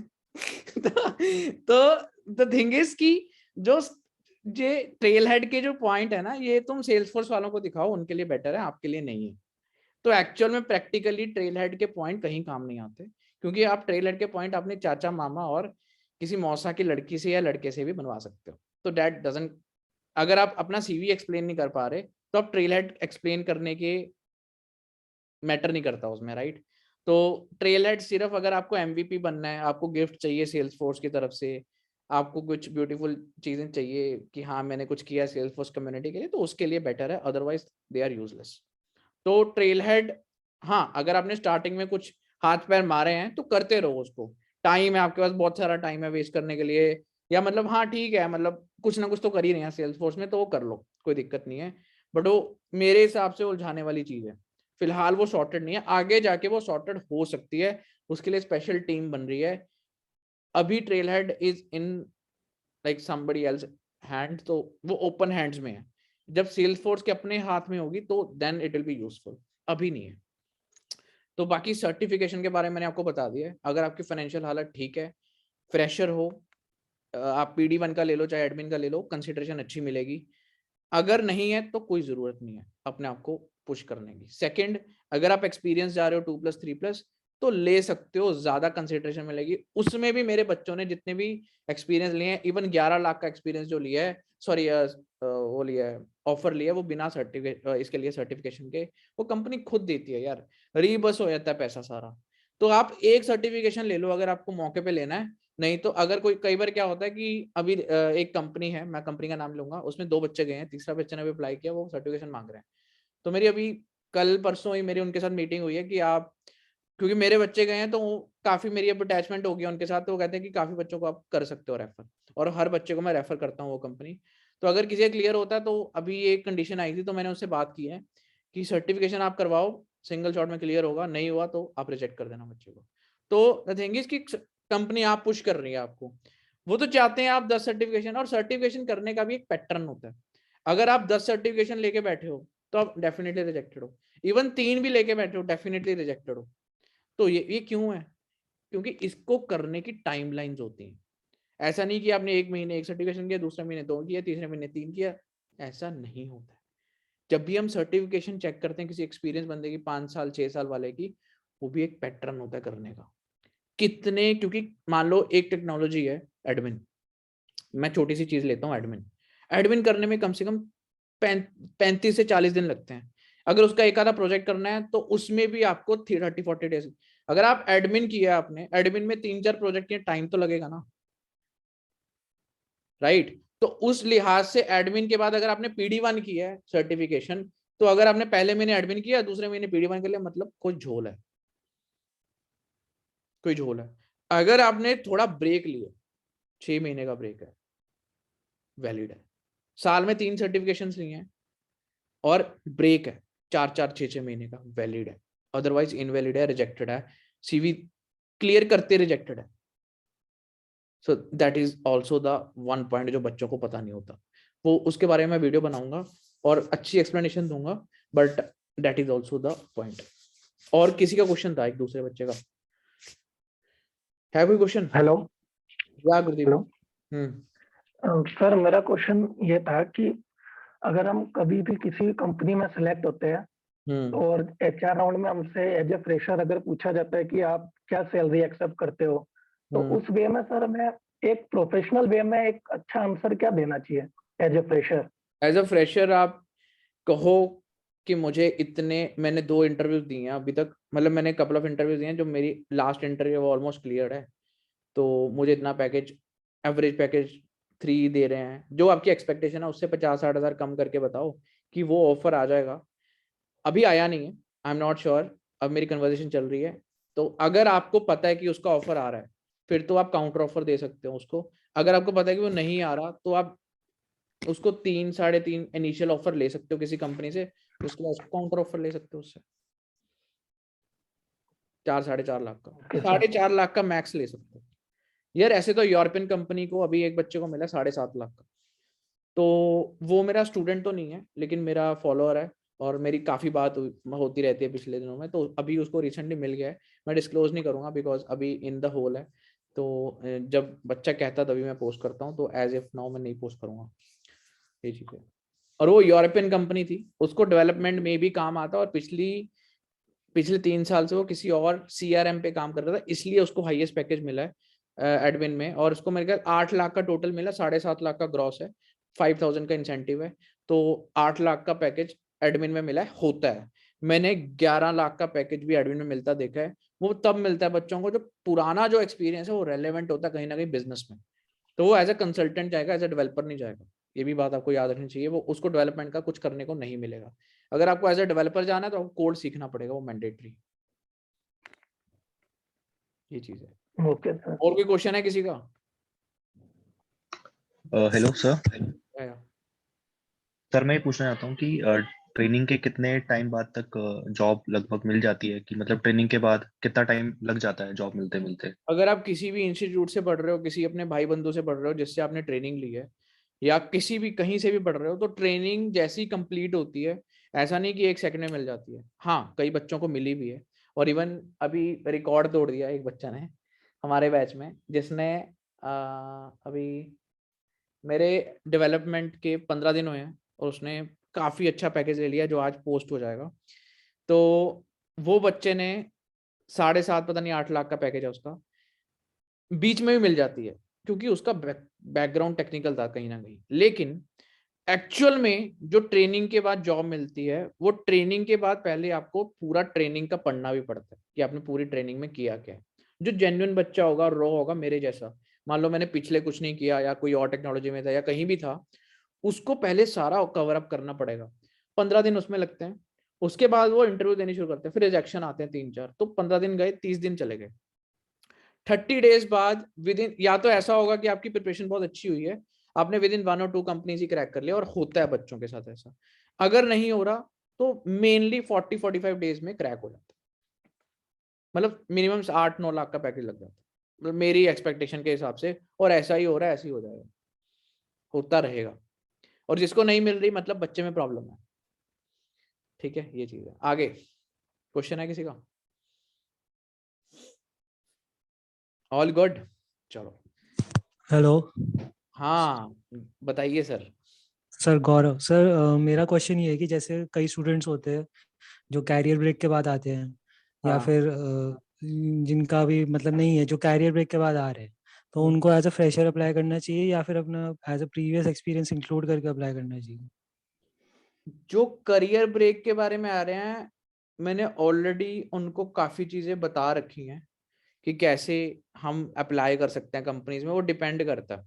तो द थिंग इज कि जो ये ट्रेल हेड के जो पॉइंट है ना, ये तुम सेल्सफोर्स वालों को दिखाओ, उनके लिए बेटर है, आपके लिए नहीं है। तो एक्चुअल में प्रैक्टिकली ट्रेल हेड के पॉइंट कहीं काम नहीं आते, क्योंकि आप ट्रेल हेड के पॉइंट अपने चाचा, मामा और किसी मौसा की लड़की से या लड़के से भी बनवा सकते हो। तो दैट डजंट, अगर आप अपना सीवी एक्सप्लेन नहीं कर पा रहे तो आप ट्रेल हेड एक्सप्लेन करने के मैटर नहीं करता उसमें, राइट। तो ट्रेल हेड सिर्फ अगर आपको MVP बनना है, आपको गिफ्ट चाहिए सेल्स फोर्स की तरफ से, आपको कुछ ब्यूटीफुल चीजें चाहिए कि हाँ मैंने कुछ किया सेल्स फोर्स कम्युनिटी के लिए, तो उसके लिए बेटर है, अदरवाइज दे आर यूजलेस। तो ट्रेल हेड, हाँ अगर आपने स्टार्टिंग में कुछ हाथ पैर मारे हैं तो करते रहो उसको, टाइम है आपके पास, बहुत सारा टाइम है वेस्ट करने के लिए, या मतलब हाँ ठीक है, मतलब कुछ ना कुछ तो कर ही रहे हैं सेल्स फोर्स में, तो वो कर लो, कोई दिक्कत नहीं है। बट वो मेरे हिसाब से उलझाने वाली चीज है, फिलहाल वो सॉर्टेड नहीं है, आगे जाके वो सॉर्टेड हो सकती है, उसके लिए स्पेशल टीम बन रही है। अभी trail head is in like somebody else hand, तो वो ओपन हैंड्स में है। जब सेल्स फोर्स के अपने हाथ में होगी तो then it will be useful, अभी नहीं है। तो बाकी सर्टिफिकेशन के बारे में मैंने आपको बता दिया है। अगर आपकी फाइनेंशियल हालत ठीक है, फ्रेशर हो, आप PD1 का ले लो चाहे एडमिन का ले लो, कंसिडरेशन अच्छी मिलेगी। अगर नहीं है तो कोई जरूरत नहीं है अपने आप को पुश करने की। सेकंड, अगर आप एक्सपीरियंस जा रहे हो 2+, 3+, तो ले सकते हो, ज्यादा कंसिडरेशन मिलेगी। उसमें भी मेरे बच्चों ने जितने भी एक्सपीरियंस लिए हैं, इवन 11 लाख का एक्सपीरियंस जो लिया है, सॉरी वो लिया है, ऑफर लिया है, वो बिना सर्टिफिकेट, इसके लिए सर्टिफिकेशन के, वो कंपनी खुद देती है यार, रीबस हो जाता है पैसा सारा। तो आप एक सर्टिफिकेशन ले लो अगर आपको मौके पे लेना है, नहीं तो अगर कोई, कई बार क्या होता है कि अभी एक कंपनी है, मैं कंपनी का नाम लूंगा, उसमें 2 बच्चे गए हैं, तीसरा बच्चे ने भी अप्लाई किया, वो सर्टिफिकेशन मांग रहे हैं। तो मेरी अभी कल परसों ही मेरी उनके साथ मीटिंग हुई है कि आप, क्योंकि मेरे बच्चे गए हैं तो काफी मेरी अब अटैचमेंट हो गया उनके साथ, तो वो कहते हैं कि काफी बच्चों को आप कर सकते हो रेफर, और हर बच्चे को मैं रेफर करता हूँ वो कंपनी। तो अगर किसी क्लियर होता है तो अभी ये कंडीशन आई थी तो मैंने उससे बात की है कि सर्टिफिकेशन आप करवाओ, सिंगल शॉट में क्लियर होगा, नहीं हुआ तो आप रिजेक्ट कर देना बच्चे को। तो द थिंग इज कि कंपनी आप पुश कर रही है आपको, वो तो चाहते हैं आप 10 सर्टिफिकेशन, और सर्टिफिकेशन करने का भी एक पैटर्न होता है। अगर आप 10 सर्टिफिकेशन लेके बैठे हो तो आप डेफिनेटली रिजेक्टेड हो, इवन 3 भी लेके बैठे हो डेफिनेटली रिजेक्टेड हो। तो ये क्यों है? क्योंकि इसको करने की टाइमलाइंस होती हैं। ऐसा नहीं कि आपने एक महीने एक सर्टिफिकेशन किया, दूसरे महीने 2 किया, तीसरे महीने 3 किया, ऐसा नहीं होता है। जब भी हम सर्टिफिकेशन चेक करते हैं किसी एक्सपीरियंस बंदे की 5 साल 6 साल वाले की, वो भी एक पैटर्न होता है करने का कितने, क्योंकि मान लो एक टेक्नोलॉजी है एडमिन, मैं छोटी सी चीज लेता हूँ, एडमिन करने में कम से कम 35 से 40 दिन लगते हैं। अगर उसका एक आधा प्रोजेक्ट करना है तो उसमें भी आपको 30-40 डेज। अगर आप एडमिन किया, आपने एडमिन में 3-4 प्रोजेक्ट किए, टाइम तो लगेगा ना, राइट? तो उस लिहाज से एडमिन के बाद अगर आपने PD1 किया है सर्टिफिकेशन, तो अगर आपने पहले महीने एडमिन किया, दूसरे महीने PD1 कर लिया, मतलब कोई झोल है, कोई झोल है। अगर आपने थोड़ा ब्रेक लिया, 6 महीने का ब्रेक है, वैलिड है। साल में 3 सर्टिफिकेशन लिए हैं और ब्रेक है 4-4 6-6 महीने का, वैलिड है। अदरवाइज इनवैलिड है, रिजेक्टेड है, CV क्लियर करते रिजेक्टेड है। So that is also the one point जो बच्चों को पता नहीं होता, वो उसके बारे में वीडियो बनाऊंगा और अच्छी एक्सप्लेनेशन दूंगा, but that is also the point. और किसी का क्वेश्चन था एक दूसरे बच्चे का, है कोई क्वेश्चन? हेलो या गुरदीप? हेलो सर, मेरा क्वेश्चन ये था कि अगर हम कभी भी किसी कंपनी में सेलेक्ट होते हैं और HR राउंड में हमसे एज ए फ्रेशर अगर पूछा जाता है कि आप क्या सैलरी एक्सेप्ट करते हो, तो उस वे में सर मैं एक प्रोफेशनल वे में एक अच्छा आंसर क्या देना चाहिए as a fresher? As a fresher आप कहो कि मुझे इतने, मैंने 2 इंटरव्यूज दिए हैं अभी तक, मतलब मैंने कपल ऑफ इंटरव्यूज दिए हैं, जो मेरी लास्ट इंटरव्यू वो ऑलमोस्ट क्लियर है, तो मुझे इतना पैकेज, एवरेज पैकेज 3 दे रहे हैं, जो आपकी एक्सपेक्टेशन है उससे 50-60 हज़ार कम करके बताओ कि वो ऑफर आ जाएगा। अभी आया नहीं है, आई एम नॉट श्योर, अब मेरी कन्वर्सेशन चल रही है। तो अगर आपको पता है कि उसका ऑफर आ रहा है, फिर तो आप काउंटर ऑफर दे सकते हो उसको। अगर आपको पता है कि वो नहीं आ रहा, तो आप उसको 3-3.5 इनिशियल ऑफर ले सकते हो किसी कंपनी से, उसके बाद काउंटर ऑफर ले सकते हो उससे 4-4.5 लाख का, 4.5 लाख का मैक्स ले सकते हो यार। ऐसे तो यूरोपियन कंपनी को अभी एक बच्चे को मिला 7.5 लाख का, तो वो मेरा स्टूडेंट तो नहीं है लेकिन मेरा फॉलोअर है और मेरी काफ़ी बात होती रहती है पिछले दिनों में, तो अभी उसको रिसेंटली मिल गया है। मैं डिस्क्लोज नहीं करूँगा बिकॉज अभी इन द होल है, तो जब बच्चा कहता तभी मैं पोस्ट करता हूँ, तो एज इफ नाउ मैं नहीं पोस्ट करूँगा ये चीज़ है। और वो यूरोपियन कंपनी थी, उसको डेवलपमेंट में भी काम आता, और पिछले 3 साल से वो किसी और CRM पे काम कर रहा था, इसलिए उसको हाईएस्ट पैकेज मिला है एडमिन में, और उसको मेरे ख्याल 8 लाख का टोटल मिला, 7.5 लाख का ग्रॉस है, 5,000 का इंसेंटिव है, तो 8 लाख का पैकेज एडमिन में मिला है, होता है। मैंने 11 लाख का पैकेज भी एडमिन में मिलता देखा है। वो तब मिलता है बच्चों को जो पुराना जो एक्सपीरियंस है वो रेलेवेंट होता है कहीं ना कहीं बिजनेस में, तो वो एज ए कंसल्टेंट जाएगा, एज ए डेवलपर नहीं जाएगा। ये भी बात आपको याद रखनी चाहिए, वो उसको डेवलपमेंट का कुछ करने को नहीं मिलेगा। अगर आपको एज ए डेवलपर जाना है तो आपको कोड सीखना पड़ेगा, वो मैंडेटरी, ये चीज है। Okay sir. और कोई क्वेश्चन है किसी का? Hello sir. या। सर मैं ये पूछना चाहता हूँ कि ट्रेनिंग के कितने टाइम बाद तक जॉब लगभग मिल जाती है, कि मतलब ट्रेनिंग के बाद कितना टाइम लग जाता है जॉब मिलते मिलते? अगर आप किसी भी इंस्टीट्यूट से पढ़ रहे हो, किसी अपने भाई बंधु से पढ़ रहे हो जिससे आपने ट्रेनिंग ली है, या किसी भी कहीं से भी पढ़ रहे हो, तो ट्रेनिंग जैसी कंप्लीट होती है, ऐसा नहीं कि 1 सेकंड में मिल जाती है। हाँ, कई बच्चों को मिली भी है, और इवन अभी रिकॉर्ड तोड़ दिया एक बच्चा ने हमारे बैच में, जिसने अभी मेरे डेवलपमेंट के 15 दिन हुए हैं और उसने काफ़ी अच्छा पैकेज ले लिया जो आज पोस्ट हो जाएगा। तो वो बच्चे ने 7.5 पता नहीं 8 लाख का पैकेज है उसका, बीच में भी मिल जाती है क्योंकि उसका बैकग्राउंड टेक्निकल था कहीं ना कहीं। लेकिन एक्चुअल में जो ट्रेनिंग के बाद जॉब मिलती है, वो ट्रेनिंग के बाद पहले आपको पूरा ट्रेनिंग का पढ़ना भी पड़ता है कि आपने पूरी ट्रेनिंग में किया क्या है। जो जेन्युइन बच्चा होगा, रॉ होगा मेरे जैसा, मान लो मैंने पिछले कुछ नहीं किया या कोई और टेक्नोलॉजी में था या कहीं भी था, उसको पहले सारा कवर अप करना पड़ेगा। 15 दिन उसमें लगते हैं, उसके बाद वो इंटरव्यू देनी शुरू करते हैं, फिर रिजेक्शन आते हैं 3-4, तो 15 दिन गए, 30 दिन चले गए। 30 डेज बाद विद इन, या तो ऐसा होगा कि आपकी प्रिपरेशन बहुत अच्छी हुई है, आपने विद इन 1 और 2 कंपनीज ही क्रैक कर लिया, और होता है बच्चों के साथ ऐसा। अगर नहीं हो रहा तो मेनली 40-45 डेज में क्रैक हो जाता है, मतलब मिनिमम 8-9 लाख का पैकेज लग जाता है, मतलब मेरी एक्सपेक्टेशन के हिसाब से, और ऐसा ही हो रहा है, ऐसे ही हो जाएगा, होता रहेगा। और जिसको नहीं मिल रही मतलब बच्चे में प्रॉब्लम है, ठीक है, ये चीज है। आगे क्वेश्चन है किसी का? ऑल गुड, चलो। हेलो हाँ बताइए सर। सर, गौरव सर। मेरा क्वेश्चन ये है कि जैसे कई स्टूडेंट्स होते हैं जो कैरियर ब्रेक के बाद आते हैं, या हाँ। फिर जिनका भी मतलब नहीं है, जो कैरियर ब्रेक के बाद आ रहे हैं, तो उनको एज अ फ्रेशर अप्लाई करना चाहिए या फिर अपना as a previous experience include करके अप्लाई करना चाहिए? जो करियर ब्रेक के बारे में आ रहे हैं, मैंने ऑलरेडी उनको काफी चीजें बता रखी हैं कि कैसे हम अप्लाई कर सकते हैं कंपनीज में। वो डिपेंड करता है,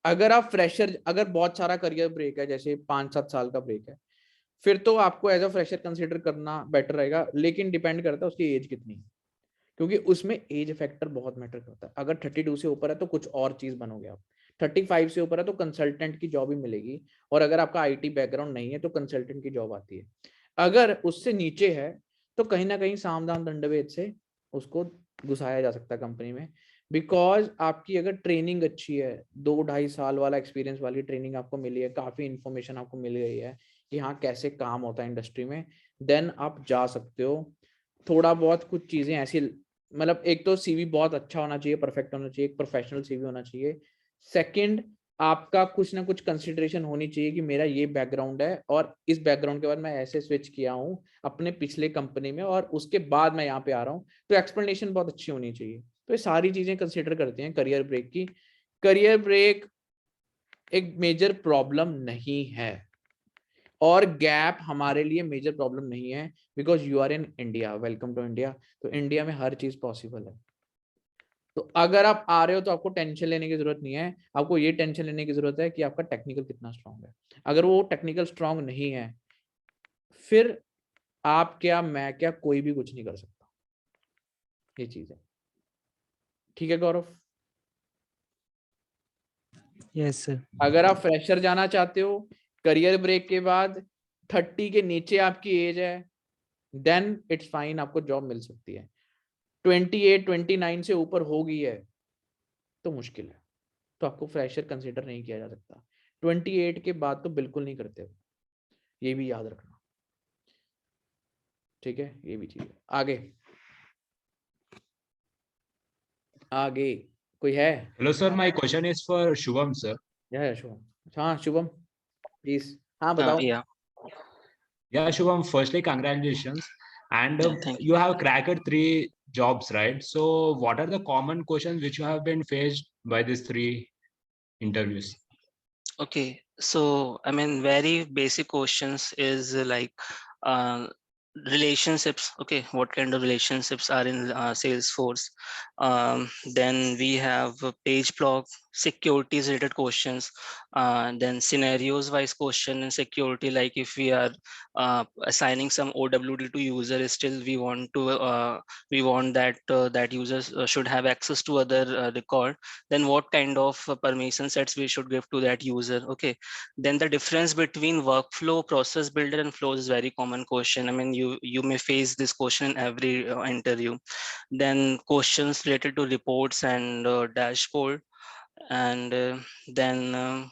अगर आप फ्रेशर, अगर बहुत सारा करियर ब्रेक है, जैसे 5-7 साल का ब्रेक है, फिर तो आपको एज अ फ्रेशर कंसीडर करना बेटर रहेगा। लेकिन डिपेंड करता है उसकी एज कितनी है, क्योंकि उसमें एज फैक्टर बहुत मैटर करता है। अगर 32 से ऊपर है तो कुछ और चीज बनोगे आप, 35 से ऊपर है तो कंसल्टेंट की जॉब ही मिलेगी, और अगर आपका आईटी बैकग्राउंड नहीं है तो कंसल्टेंट की जॉब आती है। अगर उससे नीचे है तो कहीं ना कहीं साम दाम दंडभेद से उसको घुसाया जा सकता है कंपनी में, बिकॉज आपकी अगर ट्रेनिंग अच्छी है, 2-2.5 साल वाला एक्सपीरियंस वाली ट्रेनिंग आपको मिली है, काफी इंफॉर्मेशन आपको मिल गई है कि हाँ कैसे काम होता है इंडस्ट्री में, देन आप जा सकते हो। थोड़ा बहुत कुछ चीजें ऐसी, मतलब एक तो सीवी बहुत अच्छा होना चाहिए, परफेक्ट होना चाहिए, एक प्रोफेशनल सीवी होना चाहिए। सेकंड, आपका कुछ ना कुछ कंसिडरेशन होनी चाहिए कि मेरा ये बैकग्राउंड है और इस बैकग्राउंड के बाद मैं ऐसे स्विच किया हूँ अपने पिछले कंपनी में और उसके बाद मैं यहाँ पे आ रहा हूँ, तो एक्सप्लेनेशन बहुत अच्छी होनी चाहिए। तो ये सारी चीजें कंसिडर करते हैं करियर ब्रेक की। करियर ब्रेक एक मेजर प्रॉब्लम नहीं है, और गैप हमारे लिए मेजर प्रॉब्लम नहीं है, because you are in India, welcome to India. तो इंडिया में हर चीज पॉसिबल है। तो अगर आप आ रहे हो तो आपको टेंशन लेने की जरूरत नहीं है, आपको ये टेंशन लेने की जरूरत है कि आपका टेक्निकल कितना स्ट्रांग है। अगर वो टेक्निकल स्ट्रांग नहीं है, फिर आप क्या, मैं क्या, कोई भी कुछ नहीं कर सकता। ये चीज है, ठीक है गौरव? Yes sir. अगर आप फ्रेशर जाना चाहते हो करियर ब्रेक के बाद, 30 के नीचे आपकी एज है, देन इट्स फाइन, आपको जॉब मिल सकती है। 28-29 से ऊपर हो गई है तो मुश्किल है, तो आपको फ्रेशर कंसीडर नहीं किया जा सकता। 28 के बाद तो बिल्कुल नहीं करते हो, ये भी याद रखना, ठीक है? ये भी चीज है। आगे आगे कोई है? Hello, sir. My question is for Shubham, sir. या शुभम? हाँ शुभम प्लीज, हाँ बताओ। Yeah, Yeah, Shubham. Firstly, congratulations, and yeah, thank you. you have cracked 3 jobs, right? So, what are the common questions which you have been faced by these 3 interviews? Okay, so I mean, very basic questions is like uh, relationships. Okay, what kind of relationships are in Salesforce? Then we have a page blog, securities related questions. Then scenarios wise question and security, like if we are assigning some OWD to user, still we want that that users should have access to other record, then what kind of permission sets we should give to that user. Okay, then the difference between workflow, process builder and flows is very common question. I mean, you may face this question in every interview. Then questions related to reports and dashboard, and then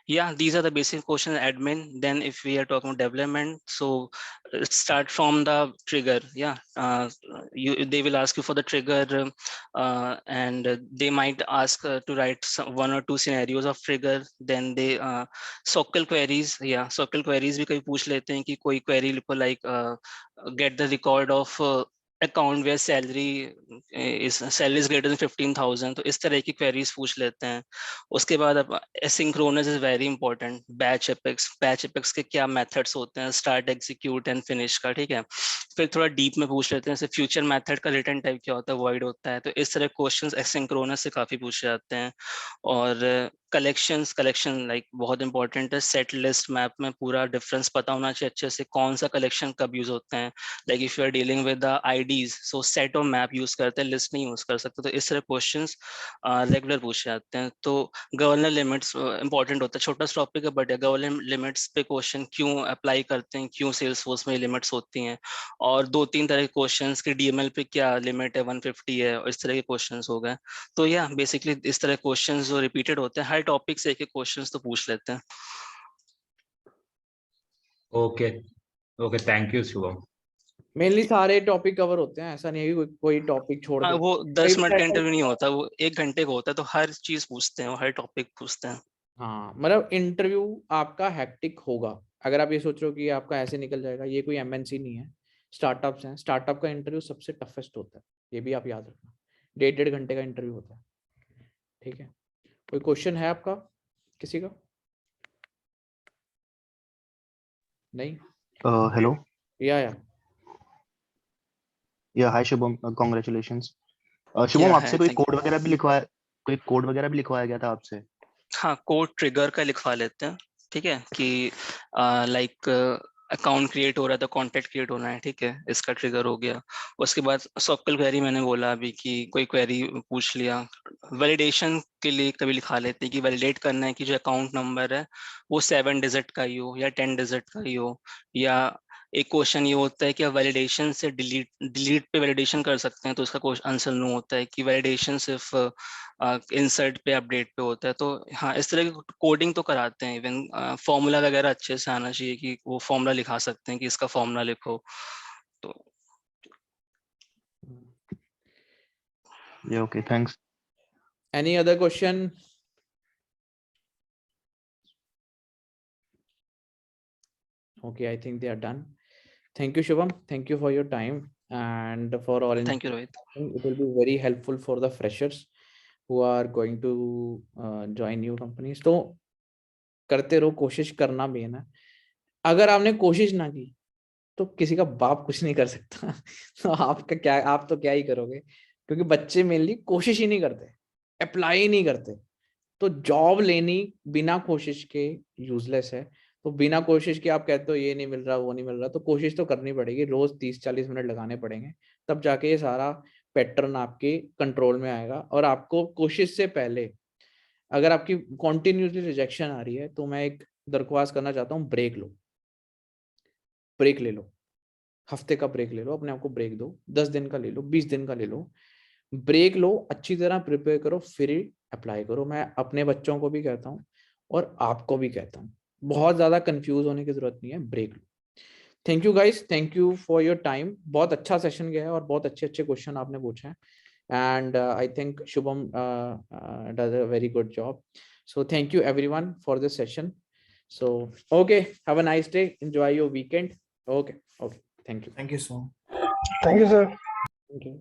yeah, these are the basic questions admin. Then if we are talking about development, so let's start from the trigger. Yeah, they will ask you for the trigger, and they might ask to write 1 or 2 scenarios of trigger. Then they SOQL queries. Yeah, SOQL queries भी कभी पूछ लेते हैं कि कोई query like get the record of account where salary is greater than 15,000, तो इस तरह की queries पूछ लेते हैं। उसके बाद अब asynchronous is very important, batch epics के क्या methods होते हैं, start, execute and finish का, ठीक है। फिर थोड़ा deep में पूछ लेते हैं, जैसे future method का return type क्या होता है, void होता है, तो इस तरह questions asynchronous से काफी पूछे जाते हैं। और कलेक्शन लाइक बहुत इंपॉर्टेंट है। सेट लिस्ट मैप में पूरा डिफरेंस पता होना चाहिए अच्छे से, कौन सा कलेक्शन कब यूज होते हैं। Like if you are dealing with the IDs, so set और मैप यूज करते हैं, लिस्ट नहीं यूज कर सकते। तो इस तरह क्वेश्चंस रेगुलर पूछे जाते हैं। तो गवर्नर लिमिट्स इंपॉर्टेंट होता है, छोटा सा टॉपिक है बट गवर्नर लिमिट्स पे क्वेश्चन क्यों अप्लाई करते हैं, क्यों सेल्सफोर्स में लिमिट्स होती हैं, और 2-3 तरह के क्वेश्चंस कि डीएमएल पे क्या लिमिट है, 150 है, और इस तरह के क्वेश्चंस हो गए। तो या बेसिकली इस तरह क्वेश्चंस जो रिपीटेड होते हैं, हर टॉपिक से एक एक क्वेश्चंस तो पूछ लेते हैं। Okay okay, thank you Shubham. Mainly सारे टॉपिक कवर होते हैं, ऐसा नहीं है कि कोई टॉपिक छोड़ हाँ, दे। वो कई 10 बार मिनट का ऐसा इंटरव्यू नहीं होता है। होता, वो 1 घंटे का होता है, तो हर चीज पूछते हैं, हर टॉपिक पूछते हैं। हाँ, मतलब इंटरव्यू आपका हेक्टिक होगा। अगर आप ये सोच रहे हो कि आपका ऐसे निकल जाएगा, ये कोई एमएनसी नहीं है, स्टार्टअप्स हैं। स्टार्टअप का इंटरव्यू सबसे टफेस्ट होता है, ये भी आप याद रखना। 1.5 घंटे का इंटरव्यू होता है, ठीक है। कोई क्वेश्चन है आपका किसी का? नहीं? हेलो, या या हाय शुभम, कांग्रेचुलेशंस। शुभम, या आपसे है, कोई थैंक यू। कोड वगैरह भी लिखवाया, कोई कोड वगैरह भी लिखवाया गया था आपसे? हाँ, कोड ट्रिगर का लिखवा लेते हैं, ठीक है, कि लाइक अकाउंट क्रिएट हो रहा है तो कॉन्टैक्ट क्रिएट होना है, ठीक है, इसका ट्रिगर हो गया। उसके बाद सॉक्कल क्वेरी मैंने बोला अभी कि कोई क्वेरी पूछ लिया। वैलिडेशन के लिए कभी लिखा लेते हैं कि वैलिडेट करना है कि जो अकाउंट नंबर है वो 7 डिजिट का ही हो या 10 डिजिट का ही हो। या एक क्वेश्चन ये होता है कि आप वैलिडेशन से डिलीट पे वैलिडेशन कर सकते हैं, तो उसका आंसर नो होता है कि वैलिडेशन सिर्फ इंसर्ट पे अपडेट पे होता है। तो हाँ, इस तरह की कोडिंग तो कराते हैं। इवन फॉर्मूला वगैरह अच्छे से आना चाहिए कि वो फॉर्मूला लिखा सकते हैं कि इसका फॉर्मूला लिखो। तो या okay, thanks. Any other question? Okay, I think they are done. Thank you, Shubham. Thank you for your time and for all thank you Rohit. information. It will be very helpful for the freshers who are going to join new companies. तो करते रहो, कोशिश करना भी है ना। अगर आपने कोशिश ना की तो किसी का बाप कुछ नहीं कर सकता। तो आपका क्या, आप तो क्या ही करोगे, क्योंकि बच्चे मेनली कोशिश ही नहीं करते, अप्लाई ही नहीं करते। तो जॉब लेनी बिना कोशिश के यूजलेस है। तो बिना कोशिश के आप कहते हो ये नहीं मिल रहा, वो नहीं मिल रहा, तो कोशिश तो करनी पड़ेगी, रोज 30-40 मिनट लगाने पड़ेंगे, तब जाके ये सारा पैटर्न आपके कंट्रोल में आएगा। और आपको कोशिश से पहले, अगर आपकी कॉन्टिन्यूसली रिजेक्शन आ रही है, तो मैं एक दरख्वास्त करना चाहता हूँ, ब्रेक लो, ब्रेक ले लो। हफ्ते का ब्रेक ले लो, अपने आप को ब्रेक दो, 10 दिन का ले लो, 20 दिन का ले लो, ब्रेक लो, अच्छी तरह प्रिपेयर करो, फिर अप्लाई करो। मैं अपने बच्चों को भी कहता हूँ और आपको भी कहता हूँ, बहुत ज्यादा कंफ्यूज होने की जरूरत नहीं है, ब्रेक लो। Thank you guys, thank you for your time. बहुत अच्छा सेशन गया है और बहुत अच्छे अच्छे क्वेश्चन आपने पूछे हैं, and I think Shubham does a very good job. So thank you everyone for this session. So okay, have a nice day, enjoy your weekend. Okay, thank you. Thank you so much. Thank you sir. Thank you.